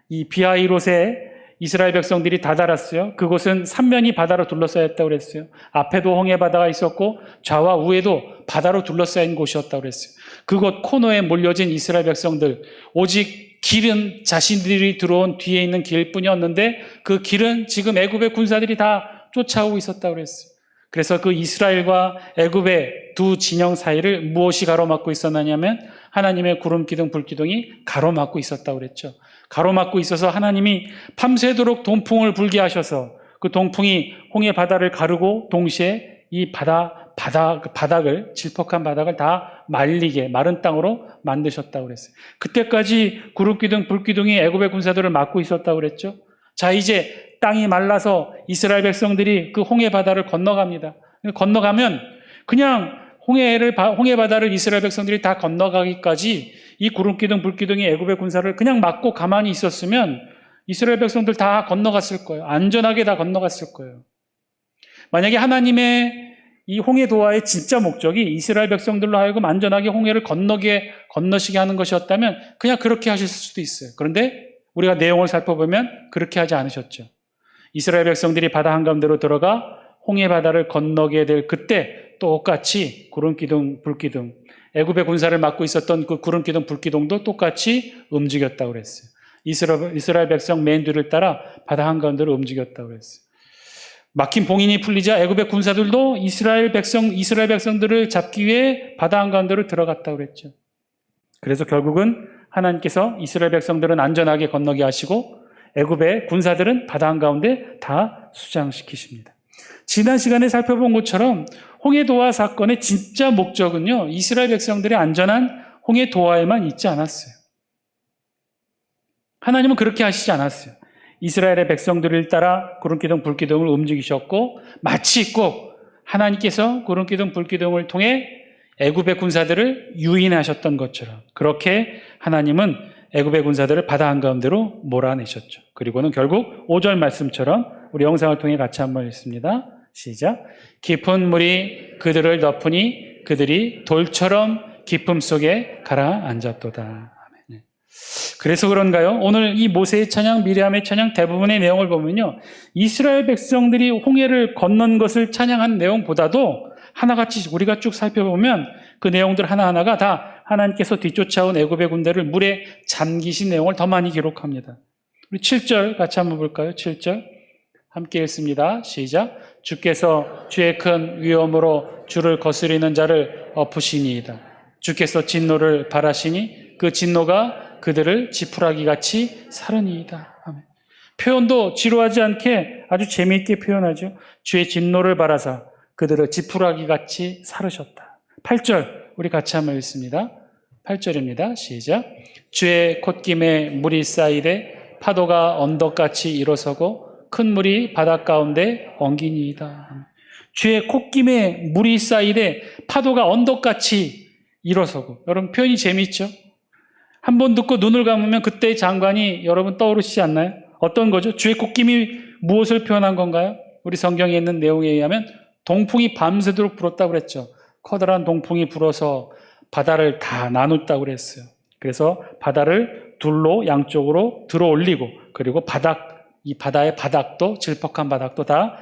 이 비하이롯에 이스라엘 백성들이 다다랐어요. 그곳은 삼면이 바다로 둘러싸였다고 그랬어요. 앞에도 홍해 바다가 있었고 좌와 우에도 바다로 둘러싸인 곳이었다고 그랬어요. 그곳 코너에 몰려진 이스라엘 백성들, 오직 길은 자신들이 들어온 뒤에 있는 길뿐이었는데 그 길은 지금 애굽의 군사들이 다 쫓아오고 있었다고 그랬어요. 그래서 그 이스라엘과 애굽의 두 진영 사이를 무엇이 가로막고 있었느냐면 하나님의 구름기둥, 불기둥이 가로막고 있었다고 그랬죠. 가로막고 있어서 하나님이 밤새도록 동풍을 불게 하셔서 그 동풍이 홍해 바다를 가르고 동시에 이 바닥을, 질퍽한 바닥을 다 말리게, 마른 땅으로 만드셨다고 그랬어요. 그때까지 구름기둥, 불기둥이 애굽의 군사들을 막고 있었다고 그랬죠. 자, 이제 땅이 말라서 이스라엘 백성들이 그 홍해 바다를 건너갑니다. 건너가면 그냥 홍해 바다를 이스라엘 백성들이 다 건너가기까지 이 구름기둥, 불기둥이 애굽의 군사를 그냥 막고 가만히 있었으면 이스라엘 백성들 다 건너갔을 거예요. 안전하게 다 건너갔을 거예요. 만약에 하나님의 이 홍해 도하의 진짜 목적이 이스라엘 백성들로 하여금 안전하게 홍해를 건너시게 하는 것이었다면 그냥 그렇게 하셨을 수도 있어요. 그런데 우리가 내용을 살펴보면 그렇게 하지 않으셨죠. 이스라엘 백성들이 바다 한가운데로 들어가 홍해 바다를 건너게 될 그때 똑같이 구름기둥, 불기둥, 애굽의 군사를 맡고 있었던 그 구름기둥, 불기둥도 똑같이 움직였다고 그랬어요. 이스라엘 백성 맨 뒤를 따라 바다 한가운데로 움직였다고 그랬어요. 막힌 봉인이 풀리자 애굽의 군사들도 이스라엘 백성들을 잡기 위해 바다 한가운데로 들어갔다고 그랬죠. 그래서 결국은 하나님께서 이스라엘 백성들은 안전하게 건너게 하시고 애굽의 군사들은 바다 한가운데 다 수장시키십니다. 지난 시간에 살펴본 것처럼 홍해 도화 사건의 진짜 목적은요, 이스라엘 백성들의 안전한 홍해 도화에만 있지 않았어요. 하나님은 그렇게 하시지 않았어요. 이스라엘의 백성들을 따라 구름기둥, 불기둥을 움직이셨고 마치 꼭 하나님께서 구름기둥, 불기둥을 통해 애굽의 군사들을 유인하셨던 것처럼 그렇게 하나님은 애굽의 군사들을 바다 한가운데로 몰아내셨죠. 그리고는 결국 5절 말씀처럼 우리 영상을 통해 같이 한번 읽습니다. 시작. 깊은 물이 그들을 덮으니 그들이 돌처럼 깊음 속에 가라앉았도다. 아멘. 그래서 그런가요? 오늘 이 모세의 찬양, 미리암의 찬양 대부분의 내용을 보면요, 이스라엘 백성들이 홍해를 건넌 것을 찬양한 내용보다도 하나같이 우리가 쭉 살펴보면 그 내용들 하나하나가 다 하나님께서 뒤쫓아온 애굽의 군대를 물에 잠기신 내용을 더 많이 기록합니다. 우리 7절 같이 한번 볼까요? 7절 함께 읽습니다. 시작. 주께서 주의 큰 위엄으로 주를 거스리는 자를 엎으시니이다. 주께서 진노를 발하시니 그 진노가 그들을 지푸라기같이 사르니이다. 아멘. 표현도 지루하지 않게 아주 재미있게 표현하죠. 주의 진노를 발하사 그들을 지푸라기같이 사르셨다. 8절 우리 같이 한번 읽습니다. 8절입니다. 시작. 주의 콧김에 물이 쌓이되 파도가 언덕같이 일어서고 큰 물이 바닷 가운데 엉기니이다. 주의 콧김에 물이 쌓이되 파도가 언덕같이 일어서고. 여러분 표현이 재미있죠? 한 번 듣고 눈을 감으면 그때의 장관이 여러분 떠오르시지 않나요? 어떤 거죠? 주의 콧김이 무엇을 표현한 건가요? 우리 성경에 있는 내용에 의하면 동풍이 밤새도록 불었다고 그랬죠. 커다란 동풍이 불어서 바다를 다 나눴다고 그랬어요. 그래서 바다를 둘로 양쪽으로 들어 올리고 그리고 이 바다의 바닥도 질퍽한 바닥도 다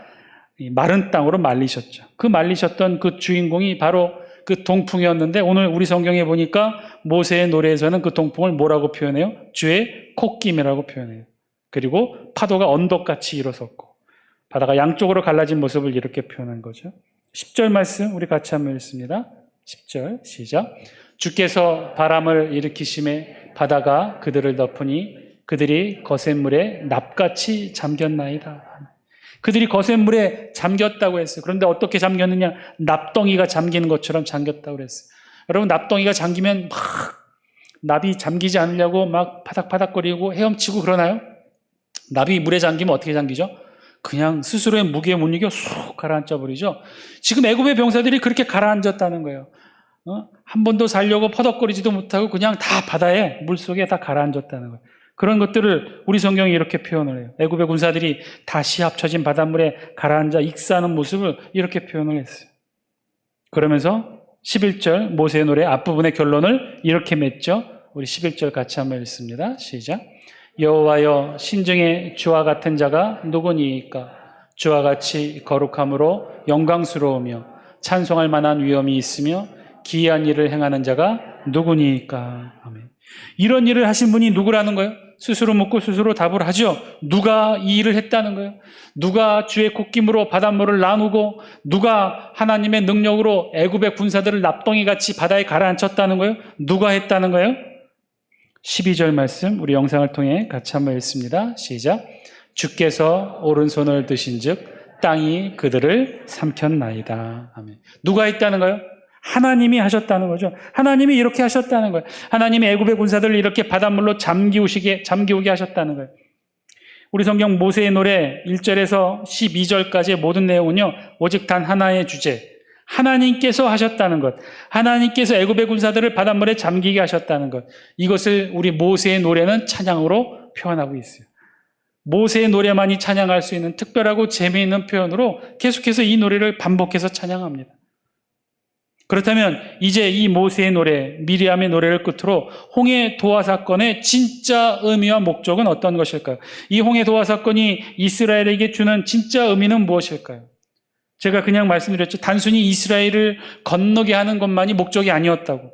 마른 땅으로 말리셨죠. 그 말리셨던 그 주인공이 바로 그 동풍이었는데 오늘 우리 성경에 보니까 모세의 노래에서는 그 동풍을 뭐라고 표현해요? 주의 콧김이라고 표현해요. 그리고 파도가 언덕같이 일어섰고 바다가 양쪽으로 갈라진 모습을 이렇게 표현한 거죠. 10절 말씀 우리 같이 한번 읽습니다. 10절 시작. 주께서 바람을 일으키심에 바다가 그들을 덮으니 그들이 거센 물에 납같이 잠겼나이다. 그들이 거센 물에 잠겼다고 했어요. 그런데 어떻게 잠겼느냐? 납덩이가 잠기는 것처럼 잠겼다고 그랬어요. 여러분 납덩이가 잠기면 막 납이 잠기지 않으려고 막 파닥파닥거리고 헤엄치고 그러나요? 납이 물에 잠기면 어떻게 잠기죠? 그냥 스스로의 무게에 못 이겨 쑥 가라앉아 버리죠. 지금 애굽의 병사들이 그렇게 가라앉았다는 거예요. 한 번도 살려고 퍼덕거리지도 못하고 그냥 다 바다에 물속에 다 가라앉았다는 거예요. 그런 것들을 우리 성경이 이렇게 표현을 해요. 애굽의 군사들이 다시 합쳐진 바닷물에 가라앉아 익사하는 모습을 이렇게 표현을 했어요. 그러면서 11절 모세의 노래 앞부분의 결론을 이렇게 맺죠. 우리 11절 같이 한번 읽습니다. 시작. 여호와여 신중에 주와 같은 자가 누구니이까? 주와 같이 거룩함으로 영광스러우며 찬송할 만한 위엄이 있으며 기이한 일을 행하는 자가 누구니이까? 아멘. 이런 일을 하신 분이 누구라는 거예요? 스스로 묻고 스스로 답을 하죠. 누가 이 일을 했다는 거예요? 누가 주의 콧김으로 바닷물을 나누고 누가 하나님의 능력으로 애굽의 군사들을 납덩이같이 바다에 가라앉혔다는 거예요? 누가 했다는 거예요? 12절 말씀 우리 영상을 통해 같이 한번 읽습니다. 시작. 주께서 오른손을 드신 즉 땅이 그들을 삼켰나이다. 아멘. 누가 했다는 거예요? 하나님이 하셨다는 거죠. 하나님이 이렇게 하셨다는 거예요. 하나님이 애굽의 군사들을 이렇게 바닷물로 잠기우게 하셨다는 거예요. 우리 성경 모세의 노래 1절에서 12절까지의 모든 내용은요, 오직 단 하나의 주제, 하나님께서 하셨다는 것, 하나님께서 애굽의 군사들을 바닷물에 잠기게 하셨다는 것, 이것을 우리 모세의 노래는 찬양으로 표현하고 있어요. 모세의 노래만이 찬양할 수 있는 특별하고 재미있는 표현으로 계속해서 이 노래를 반복해서 찬양합니다. 그렇다면 이제 이 모세의 노래, 미리암의 노래를 끝으로 홍해 도화 사건의 진짜 의미와 목적은 어떤 것일까요? 이 홍해 도화 사건이 이스라엘에게 주는 진짜 의미는 무엇일까요? 제가 그냥 말씀드렸죠. 단순히 이스라엘을 건너게 하는 것만이 목적이 아니었다고.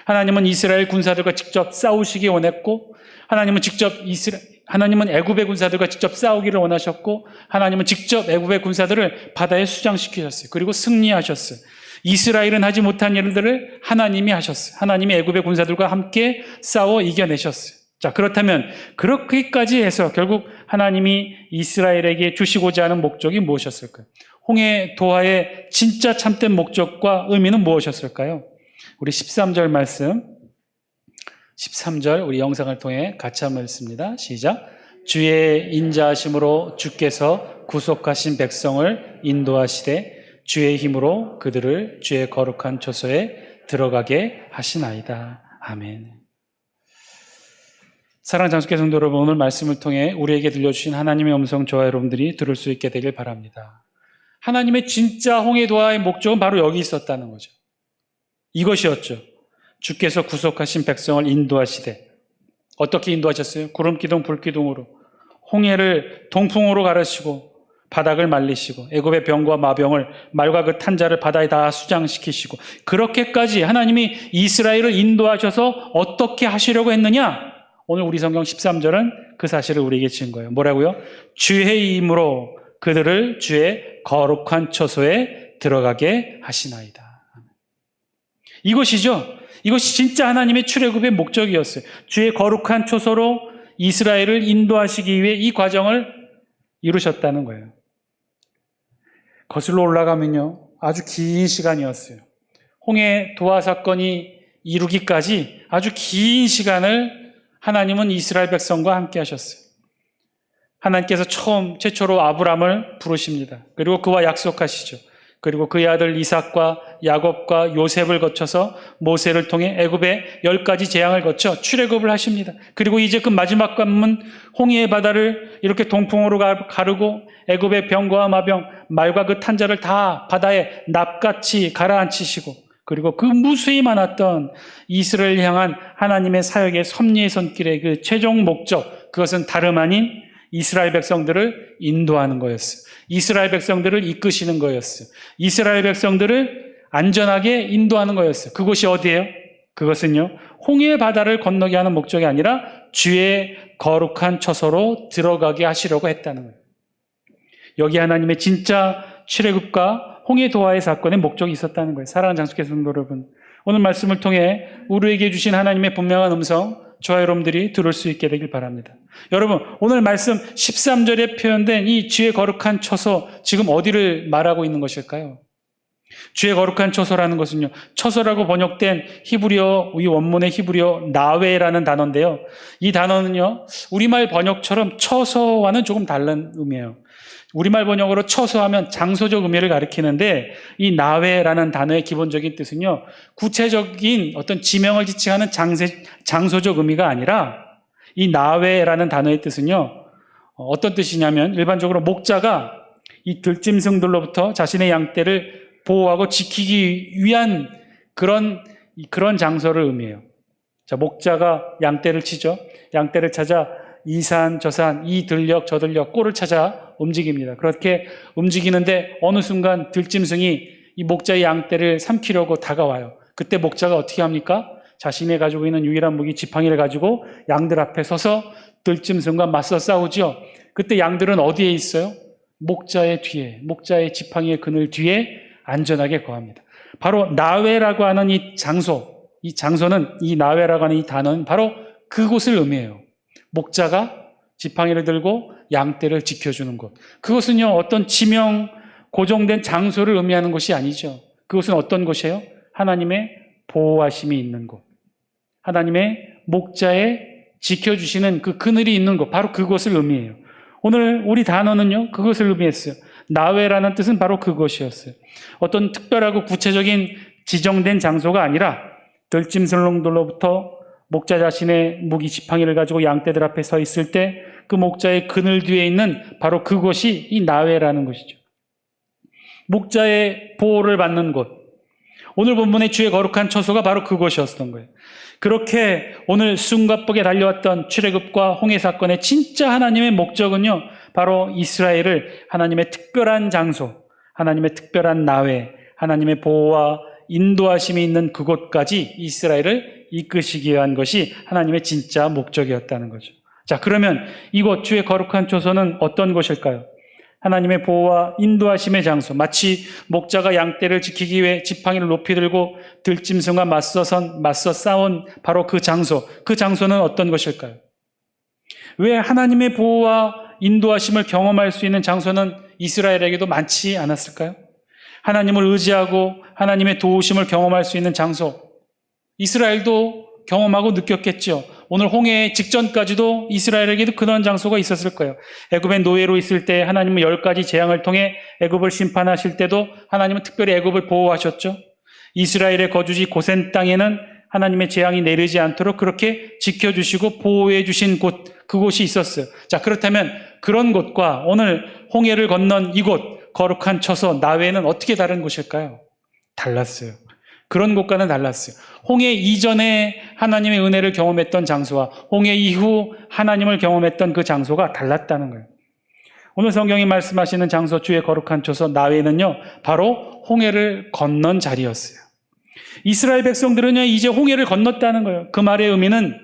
하나님은 이스라엘 군사들과 직접 싸우시기 원했고, 하나님은 애굽의 군사들과 직접 싸우기를 원하셨고, 하나님은 직접 애굽의 군사들을 바다에 수장시키셨어요. 그리고 승리하셨어요. 이스라엘은 하지 못한 일들을 하나님이 하셨어요. 하나님이 애굽의 군사들과 함께 싸워 이겨내셨어요. 자, 그렇다면 그렇게까지 해서 결국 하나님이 이스라엘에게 주시고자 하는 목적이 무엇이었을까요? 홍해 도하의 진짜 참된 목적과 의미는 무엇이었을까요? 우리 13절 말씀, 13절 우리 영상을 통해 같이 한번 읽습니다. 시작. 주의 인자하심으로 주께서 구속하신 백성을 인도하시되 주의 힘으로 그들을 주의 거룩한 처소에 들어가게 하시나이다. 아멘. 사랑하는 장수교 성도 여러분, 오늘 말씀을 통해 우리에게 들려주신 하나님의 음성 저와 여러분들이 들을 수 있게 되길 바랍니다. 하나님의 진짜 홍해도하의 목적은 바로 여기 있었다는 거죠. 이것이었죠. 주께서 구속하신 백성을 인도하시되, 어떻게 인도하셨어요? 구름기둥 불기둥으로 홍해를 동풍으로 가르시고 바닥을 말리시고 애굽의 병과 마병을, 말과 그 탄자를 바다에 다 수장시키시고, 그렇게까지 하나님이 이스라엘을 인도하셔서 어떻게 하시려고 했느냐? 오늘 우리 성경 13절은 그 사실을 우리에게 지은 거예요. 뭐라고요? 주의 힘으로 그들을 주의 거룩한 처소에 들어가게 하시나이다. 이것이죠. 이것이 진짜 하나님의 출애굽의 목적이었어요. 주의 거룩한 처소로 이스라엘을 인도하시기 위해 이 과정을 이루셨다는 거예요. 거슬러 올라가면요, 아주 긴 시간이었어요. 홍해 도하 사건이 이루기까지 아주 긴 시간을 하나님은 이스라엘 백성과 함께 하셨어요. 하나님께서 최초로 아브람을 부르십니다. 그리고 그와 약속하시죠. 그리고 그의 아들 이삭과 야곱과 요셉을 거쳐서 모세를 통해 애굽의 10가지 재앙을 거쳐 출애굽을 하십니다. 그리고 이제 그 마지막 관문 홍해의 바다를 이렇게 동풍으로 가르고 애굽의 병과 마병, 말과 그 탄자를 다 바다에 납같이 가라앉히시고, 그리고 그 무수히 많았던 이스라엘 향한 하나님의 사역의 섭리의 손길의 그 최종 목적, 그것은 다름 아닌 이스라엘 백성들을 인도하는 거였어요. 이스라엘 백성들을 이끄시는 거였어요. 이스라엘 백성들을 안전하게 인도하는 거였어요. 그곳이 어디예요? 그것은요, 홍해 바다를 건너게 하는 목적이 아니라 주의 거룩한 처소로 들어가게 하시려고 했다는 거예요. 여기 하나님의 진짜 출애굽과 홍해 도하의 사건의 목적이 있었다는 거예요. 사랑하는 장수교 성도 여러분, 오늘 말씀을 통해 우리에게 주신 하나님의 분명한 음성, 저와 여러분들이 들을 수 있게 되길 바랍니다. 여러분, 오늘 말씀 13절에 표현된 이 주의 거룩한 처소, 지금 어디를 말하고 있는 것일까요? 주의 거룩한 처소라는 것은요, 처소라고 번역된 히브리어, 이 원문의 히브리어 나웨라는 단어인데요, 이 단어는요, 우리말 번역처럼 처소와는 조금 다른 의미예요. 우리말 번역으로 처소하면 장소적 의미를 가리키는데, 이 나웨라는 단어의 기본적인 뜻은요, 구체적인 어떤 지명을 지칭하는 장소적 의미가 아니라, 이 나웨라는 단어의 뜻은요, 어떤 뜻이냐면 일반적으로 목자가 이 들짐승들로부터 자신의 양떼를 보호하고 지키기 위한 그런 장소를 의미해요. 자, 목자가 양떼를 치죠. 양떼를 찾아 이 산, 저 산, 이 들녘, 저 들녘, 꼴을 찾아 움직입니다. 그렇게 움직이는데 어느 순간 들짐승이 이 목자의 양떼를 삼키려고 다가와요. 그때 목자가 어떻게 합니까? 자신이 가지고 있는 유일한 무기 지팡이를 가지고 양들 앞에 서서 들짐승과 맞서 싸우죠. 그때 양들은 어디에 있어요? 목자의 뒤에, 목자의 지팡이의 그늘 뒤에 안전하게 거합니다. 바로 나웨라고 하는 이 장소는, 이 나웨라고 하는 이 단어는 바로 그곳을 의미해요. 목자가 지팡이를 들고 양떼를 지켜주는 곳. 그것은요, 어떤 지명, 고정된 장소를 의미하는 것이 아니죠. 그것은 어떤 곳이에요? 하나님의 보호하심이 있는 곳. 하나님의 목자에 지켜주시는 그 그늘이 있는 곳, 바로 그곳을 의미해요. 오늘 우리 단어는요, 그것을 의미했어요. 나웨라는 뜻은 바로 그것이었어요. 어떤 특별하고 구체적인 지정된 장소가 아니라 들짐승들로부터 목자 자신의 무기 지팡이를 가지고 양떼들 앞에 서 있을 때 그 목자의 그늘 뒤에 있는 바로 그곳이 이 나웨라는 것이죠. 목자의 보호를 받는 곳. 오늘 본문의 주의 거룩한 처소가 바로 그곳이었던 거예요. 그렇게 오늘 숨가쁘게 달려왔던 출애굽과 홍해 사건의 진짜 하나님의 목적은요, 바로 이스라엘을 하나님의 특별한 장소, 하나님의 특별한 나외, 하나님의 보호와 인도하심이 있는 그곳까지 이스라엘을 이끄시기 위한 것이 하나님의 진짜 목적이었다는 거죠. 자, 그러면 이곳 주의 거룩한 초소는 어떤 곳일까요? 하나님의 보호와 인도하심의 장소, 마치 목자가 양떼를 지키기 위해 지팡이를 높이 들고 들짐승과 맞서 싸운 바로 그 장소는 어떤 것일까요? 왜 하나님의 보호와 인도하심을 경험할 수 있는 장소는 이스라엘에게도 많지 않았을까요? 하나님을 의지하고 하나님의 도우심을 경험할 수 있는 장소, 이스라엘도 경험하고 느꼈겠죠. 오늘 홍해 직전까지도 이스라엘에게도 그런 장소가 있었을 거예요. 애굽의 노예로 있을 때 하나님은 10가지 재앙을 통해 애굽을 심판하실 때도 하나님은 특별히 애굽을 보호하셨죠. 이스라엘의 거주지 고센 땅에는 하나님의 재앙이 내리지 않도록 그렇게 지켜주시고 보호해 주신 그곳이 있었어요. 자, 그렇다면 그런 곳과 오늘 홍해를 건넌 이곳 거룩한 처소 나외는 어떻게 다른 곳일까요? 달랐어요. 그런 곳과는 달랐어요. 홍해 이전에 하나님의 은혜를 경험했던 장소와 홍해 이후 하나님을 경험했던 그 장소가 달랐다는 거예요. 오늘 성경이 말씀하시는 장소 주의 거룩한 처소 나외는요, 바로 홍해를 건넌 자리였어요. 이스라엘 백성들은요, 이제 홍해를 건넜다는 거예요. 그 말의 의미는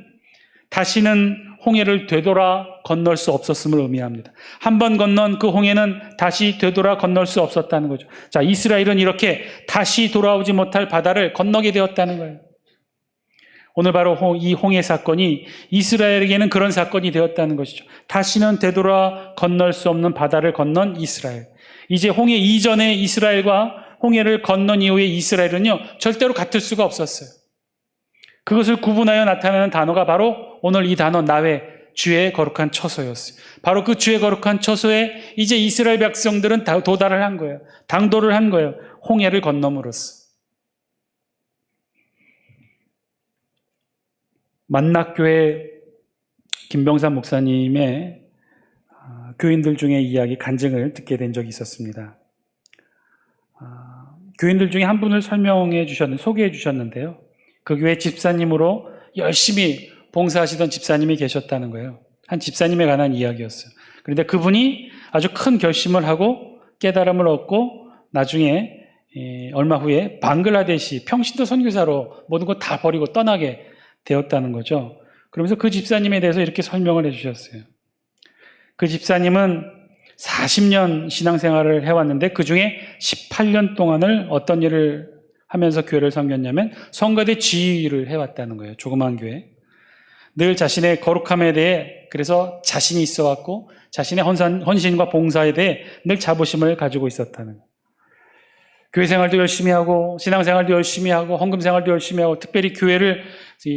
다시는 홍해를 되돌아 건널 수 없었음을 의미합니다. 한 번 건넌 그 홍해는 다시 되돌아 건널 수 없었다는 거죠. 자, 이스라엘은 이렇게 다시 돌아오지 못할 바다를 건너게 되었다는 거예요. 오늘 바로 이 홍해 사건이 이스라엘에게는 그런 사건이 되었다는 것이죠. 다시는 되돌아 건널 수 없는 바다를 건넌 이스라엘. 이제 홍해 이전의 이스라엘과 홍해를 건넌 이후의 이스라엘은요, 절대로 같을 수가 없었어요. 그것을 구분하여 나타나는 단어가 바로 오늘 이 단어 나외, 주의 거룩한 처소였어요. 바로 그 주의 거룩한 처소에 이제 이스라엘 백성들은 도달을 한 거예요. 당도를 한 거예요. 홍해를 건너므로써. 만낙교회 김병삼 목사님의 교인들 중에 이야기 간증을 듣게 된 적이 있었습니다. 교인들 중에 한 분을 소개해 주셨는데요. 그 교회 집사님으로 열심히 봉사하시던 집사님이 계셨다는 거예요. 한 집사님에 관한 이야기였어요. 그런데 그분이 아주 큰 결심을 하고 깨달음을 얻고 나중에 얼마 후에 방글라데시 평신도 선교사로 모든 것 다 버리고 떠나게 되었다는 거죠. 그러면서 그 집사님에 대해서 이렇게 설명을 해주셨어요. 그 집사님은 40년 신앙생활을 해왔는데 그중에 18년 동안을 어떤 일을 하면서 교회를 섬겼냐면 성가대 지휘를 해왔다는 거예요. 조그만 교회. 늘 자신의 거룩함에 대해 그래서 자신이 있어왔고 자신의 헌신과 봉사에 대해 늘 자부심을 가지고 있었다는 거예요. 교회 생활도 열심히 하고 신앙생활도 열심히 하고 헌금 생활도 열심히 하고 특별히 교회를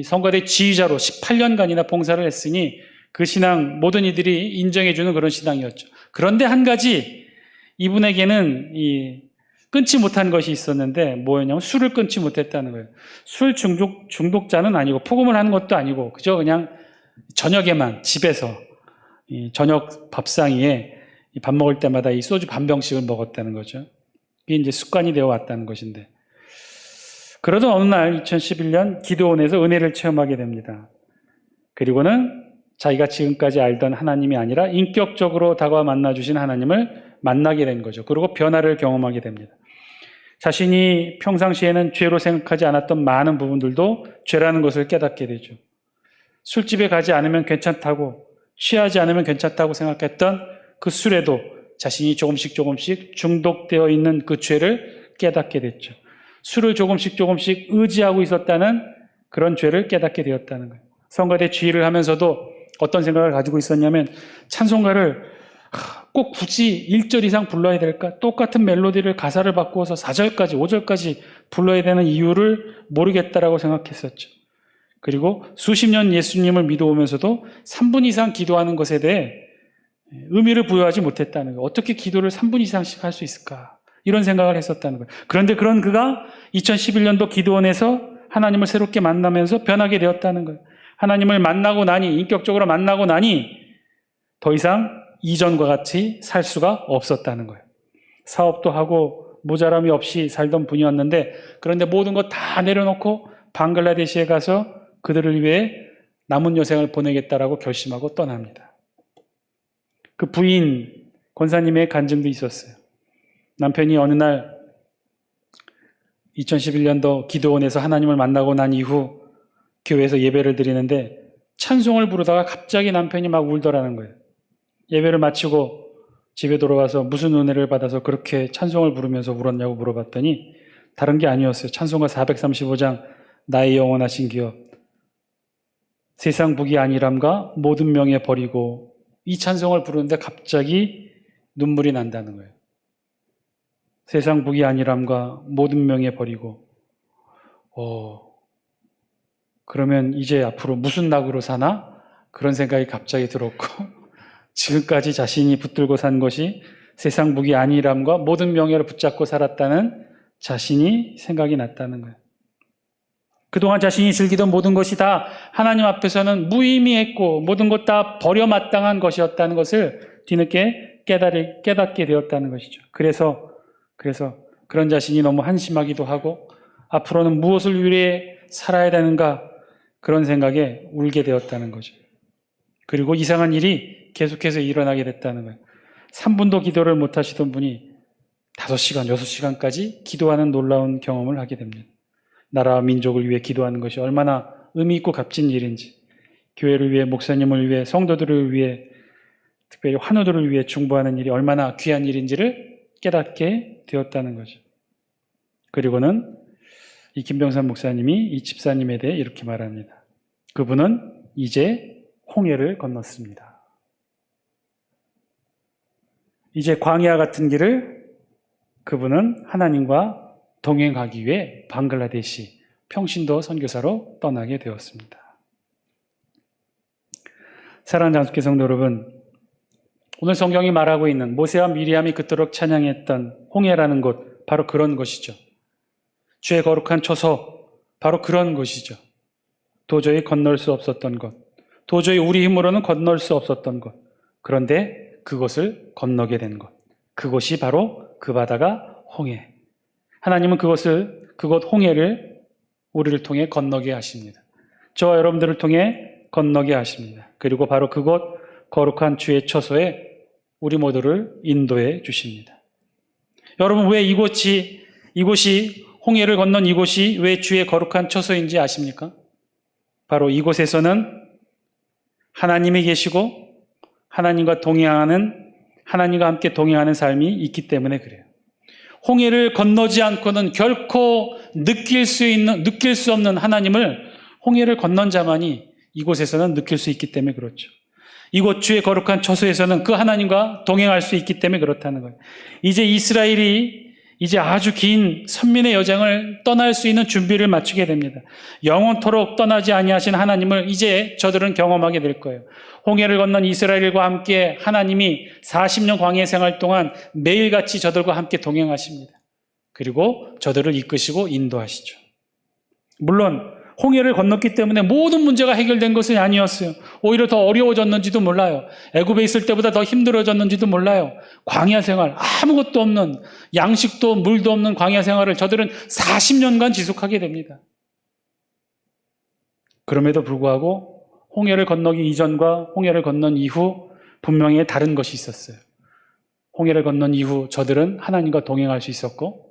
성가대 지휘자로 18년간이나 봉사를 했으니 그 신앙 모든 이들이 인정해주는 그런 신앙이었죠. 그런데 한 가지 이분에게는 끊지 못한 것이 있었는데 뭐였냐면 술을 끊지 못했다는 거예요. 술 중독자는 아니고 폭음을 하는 것도 아니고 그저 그냥 저녁에만 집에서 저녁 밥상 위에 밥 먹을 때마다 이 소주 반 병씩을 먹었다는 거죠. 이게 이제 습관이 되어 왔다는 것인데 그러던 어느 날 2011년 기도원에서 은혜를 체험하게 됩니다. 그리고는 자기가 지금까지 알던 하나님이 아니라 인격적으로 다가와 만나주신 하나님을 만나게 된 거죠. 그리고 변화를 경험하게 됩니다. 자신이 평상시에는 죄로 생각하지 않았던 많은 부분들도 죄라는 것을 깨닫게 되죠. 술집에 가지 않으면 괜찮다고, 취하지 않으면 괜찮다고 생각했던 그 술에도 자신이 조금씩 중독되어 있는 그 죄를 깨닫게 됐죠. 술을 조금씩 의지하고 있었다는 그런 죄를 깨닫게 되었다는 거예요. 성가대 지휘를 하면서도 어떤 생각을 가지고 있었냐면 찬송가를 꼭 굳이 1절 이상 불러야 될까? 똑같은 멜로디를 가사를 바꾸어서 4절까지 5절까지 불러야 되는 이유를 모르겠다라고 생각했었죠. 그리고 수십 년 예수님을 믿어오면서도 3분 이상 기도하는 것에 대해 의미를 부여하지 못했다는 거예요. 어떻게 기도를 3분 이상씩 할 수 있을까? 이런 생각을 했었다는 거예요. 그런데 그런 그가 2011년도 기도원에서 하나님을 새롭게 만나면서 변하게 되었다는 거예요. 하나님을 만나고 나니, 인격적으로 만나고 나니 더 이상 이전과 같이 살 수가 없었다는 거예요. 사업도 하고 모자람이 없이 살던 분이었는데 그런데 모든 것 다 내려놓고 방글라데시에 가서 그들을 위해 남은 여생을 보내겠다라고 결심하고 떠납니다. 그 부인 권사님의 간증도 있었어요. 남편이 어느 날 2011년도 기도원에서 하나님을 만나고 난 이후 교회에서 예배를 드리는데 찬송을 부르다가 갑자기 남편이 막 울더라는 거예요. 예배를 마치고 집에 돌아와서 무슨 은혜를 받아서 그렇게 찬송을 부르면서 울었냐고 물어봤더니 다른 게 아니었어요. 찬송가 435장 나의 영원하신 기업 세상 북이 아니람과 모든 명예 버리고 이 찬송을 부르는데 갑자기 눈물이 난다는 거예요. 세상 북이 아니람과 모든 명예 버리고 그러면 이제 앞으로 무슨 낙으로 사나? 그런 생각이 갑자기 들었고 지금까지 자신이 붙들고 산 것이 세상 북이 아니람과 모든 명예를 붙잡고 살았다는 자신이 생각이 났다는 거예요. 그동안 자신이 즐기던 모든 것이 다 하나님 앞에서는 무의미했고 모든 것 다 버려마땅한 것이었다는 것을 뒤늦게 깨닫게 되었다는 것이죠. 그래서 그런 자신이 너무 한심하기도 하고 앞으로는 무엇을 위해 살아야 되는가 그런 생각에 울게 되었다는 거죠. 그리고 이상한 일이 계속해서 일어나게 됐다는 거예요. 3분도 기도를 못 하시던 분이 5시간, 6시간까지 기도하는 놀라운 경험을 하게 됩니다. 나라와 민족을 위해 기도하는 것이 얼마나 의미 있고 값진 일인지, 교회를 위해, 목사님을 위해, 성도들을 위해, 특별히 환우들을 위해 중보하는 일이 얼마나 귀한 일인지를 깨닫게 되었다는 거죠. 그리고는 이 김병삼 목사님이 이 집사님에 대해 이렇게 말합니다. 그분은 이제 홍해를 건넜습니다. 이제 광야 같은 길을 그분은 하나님과 동행하기 위해 방글라데시 평신도 선교사로 떠나게 되었습니다. 사랑하는 장수교 성도 여러분, 오늘 성경이 말하고 있는 모세와 미리암이 그토록 찬양했던 홍해라는 곳, 바로 그런 것이죠. 주의 거룩한 초소, 바로 그런 것이죠. 도저히 건널 수 없었던 것, 도저히 우리 힘으로는 건널 수 없었던 것, 그런데 그것을 건너게 된 것, 그것이 바로 그 바다가 홍해. 하나님은 그곳 홍해를 우리를 통해 건너게 하십니다. 저와 여러분들을 통해 건너게 하십니다. 그리고 바로 그곳 거룩한 주의 처소에 우리 모두를 인도해 주십니다. 여러분, 왜 이곳이 홍해를 건넌 이곳이 왜 주의 거룩한 처소인지 아십니까? 바로 이곳에서는 하나님이 계시고 하나님과 함께 동행하는 삶이 있기 때문에 그래요. 홍해를 건너지 않고는 결코 느낄 수 없는 하나님을 홍해를 건넌 자만이 이곳에서는 느낄 수 있기 때문에 그렇죠. 이곳 주의 거룩한 처소에서는 그 하나님과 동행할 수 있기 때문에 그렇다는 거예요. 이제 이스라엘이 아주 긴 선민의 여정을 떠날 수 있는 준비를 마치게 됩니다. 영원토록 떠나지 아니하신 하나님을 이제 저들은 경험하게 될 거예요. 홍해를 건넌 이스라엘과 함께 하나님이 40년 광야 생활 동안 매일같이 저들과 함께 동행하십니다. 그리고 저들을 이끄시고 인도하시죠. 물론 홍해를 건넜기 때문에 모든 문제가 해결된 것은 아니었어요. 오히려 더 어려워졌는지도 몰라요. 애굽에 있을 때보다 더 힘들어졌는지도 몰라요. 광야 생활, 아무것도 없는, 양식도 물도 없는 광야 생활을 저들은 40년간 지속하게 됩니다. 그럼에도 불구하고 홍해를 건너기 이전과 홍해를 건넌 이후 분명히 다른 것이 있었어요. 홍해를 건넌 이후 저들은 하나님과 동행할 수 있었고,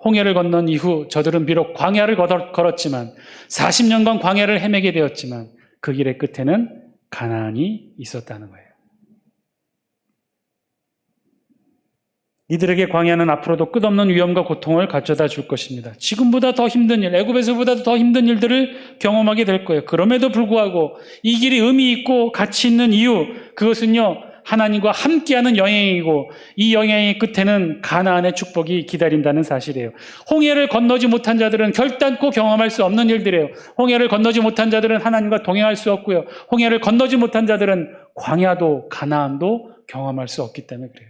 홍해를 건넌 이후 저들은 비록 광야를 걸었지만 40년간 광야를 헤매게 되었지만 그 길의 끝에는 가나안이 있었다는 거예요. 이들에게 광야는 앞으로도 끝없는 위험과 고통을 가져다 줄 것입니다. 지금보다 더 힘든 일, 애굽에서보다 더 힘든 일들을 경험하게 될 거예요. 그럼에도 불구하고 이 길이 의미 있고 가치 있는 이유, 그것은요, 하나님과 함께하는 여행이고 이 여행의 끝에는 가나안의 축복이 기다린다는 사실이에요. 홍해를 건너지 못한 자들은 결단코 경험할 수 없는 일들이에요. 홍해를 건너지 못한 자들은 하나님과 동행할 수 없고요. 홍해를 건너지 못한 자들은 광야도 가나안도 경험할 수 없기 때문에 그래요.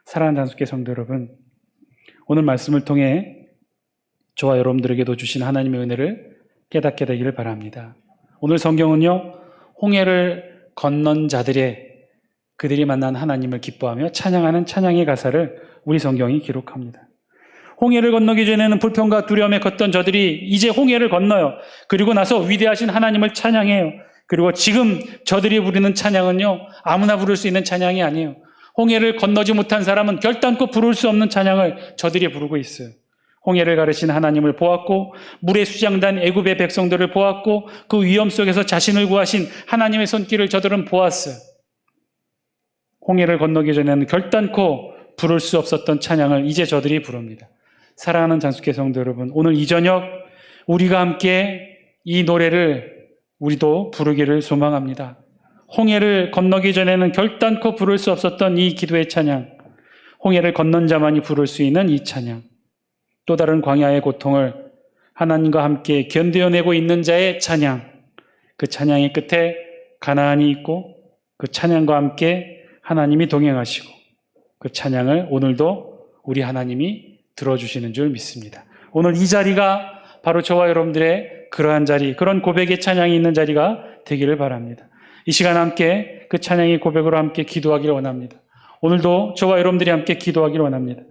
사랑하는 장수교 성도 여러분, 오늘 말씀을 통해 저와 여러분들에게도 주신 하나님의 은혜를 깨닫게 되기를 바랍니다. 오늘 성경은요, 홍해를 건넌 자들의 그들이 만난 하나님을 기뻐하며 찬양하는 찬양의 가사를 우리 성경이 기록합니다. 홍해를 건너기 전에는 불평과 두려움에 걷던 저들이 이제 홍해를 건너요. 그리고 나서 위대하신 하나님을 찬양해요. 그리고 지금 저들이 부르는 찬양은요, 아무나 부를 수 있는 찬양이 아니에요. 홍해를 건너지 못한 사람은 결단코 부를 수 없는 찬양을 저들이 부르고 있어요. 홍해를 가르신 하나님을 보았고 물에 수장단 애굽의 백성들을 보았고 그 위험 속에서 자신을 구하신 하나님의 손길을 저들은 보았어요. 홍해를 건너기 전에는 결단코 부를 수 없었던 찬양을 이제 저들이 부릅니다. 사랑하는 장수교 성도 여러분, 오늘 이 저녁 우리가 함께 이 노래를 우리도 부르기를 소망합니다. 홍해를 건너기 전에는 결단코 부를 수 없었던 이 기도의 찬양, 홍해를 건넌 자만이 부를 수 있는 이 찬양, 또 다른 광야의 고통을 하나님과 함께 견뎌내고 있는 자의 찬양, 그 찬양의 끝에 가나안이 있고 그 찬양과 함께 하나님이 동행하시고 그 찬양을 오늘도 우리 하나님이 들어주시는 줄 믿습니다. 오늘 이 자리가 바로 저와 여러분들의 그러한 자리, 그런 고백의 찬양이 있는 자리가 되기를 바랍니다. 이 시간 함께 그 찬양의 고백으로 함께 기도하기를 원합니다. 오늘도 저와 여러분들이 함께 기도하기를 원합니다.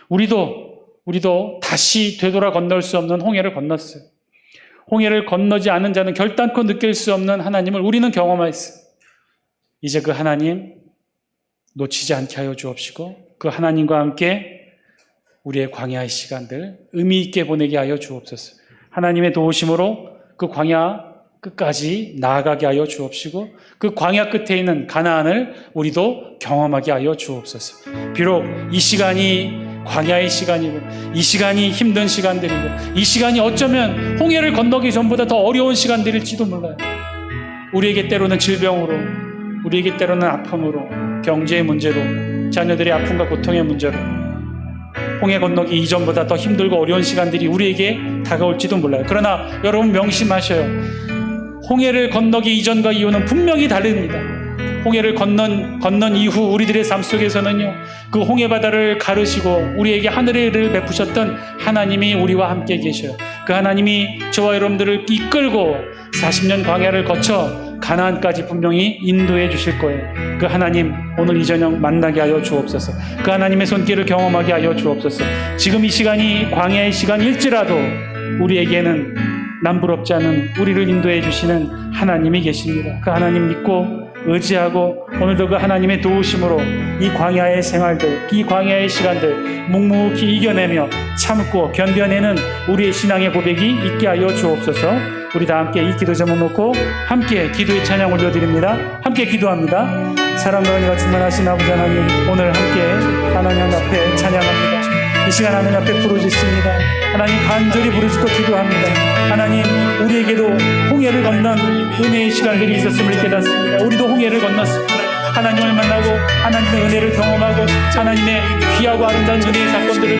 우리도 다시 되돌아 건널 수 없는 홍해를 건넜어요. 홍해를 건너지 않은 자는 결단코 느낄 수 없는 하나님을 우리는 경험했어요. 이제 그 하나님 놓치지 않게 하여 주옵시고 그 하나님과 함께 우리의 광야의 시간들 의미 있게 보내게 하여 주옵소서. 하나님의 도우심으로 그 광야 끝까지 나아가게 하여 주옵시고 그 광야 끝에 있는 가나안을 우리도 경험하게 하여 주옵소서. 비록 이 시간이 광야의 시간이고 이 시간이 힘든 시간들이고 이 시간이 어쩌면 홍해를 건너기 전보다 더 어려운 시간들일지도 몰라요. 우리에게 때로는 질병으로, 우리에게 때로는 아픔으로, 경제의 문제로, 자녀들의 아픔과 고통의 문제로 홍해 건너기 이전보다 더 힘들고 어려운 시간들이 우리에게 다가올지도 몰라요. 그러나 여러분 명심하셔요. 홍해를 건너기 이전과 이후는 분명히 다릅니다. 홍해를 건넌 이후 우리들의 삶 속에서는요, 그 홍해 바다를 가르시고 우리에게 하늘의 은혜를 베푸셨던 하나님이 우리와 함께 계셔요. 그 하나님이 저와 여러분들을 이끌고 40년 광야를 거쳐 가나안까지 분명히 인도해 주실 거예요. 그 하나님 오늘 이 저녁 만나게 하여 주옵소서. 그 하나님의 손길을 경험하게 하여 주옵소서. 지금 이 시간이 광야의 시간일지라도 우리에게는 남부럽지 않은 우리를 인도해 주시는 하나님이 계십니다. 그 하나님 믿고 의지하고 오늘도 그 하나님의 도우심으로 이 광야의 생활들, 이 광야의 시간들 묵묵히 이겨내며 참고 견뎌내는 우리의 신앙의 고백이 있게 하여 주옵소서. 우리 다 함께 이 기도 제목 놓고 함께 기도의 찬양 올려드립니다. 함께 기도합니다. 사랑과 은혜가 충만하신 아버지 하나님, 오늘 함께 하나님 앞에 찬양합니다. 이 시간 하나님 앞에 부르짖습니다. 하나님 간절히 부르짖고 기도합니다. 하나님 우리에게도 홍해를 건넌 은혜의 시간들이 있었음을 깨닫습니다. 우리도 홍해를 건넜습니다. 하나님을 만나고 하나님의 은혜를 경험하고 하나님의 귀하고 아름다운 은혜의 사건들을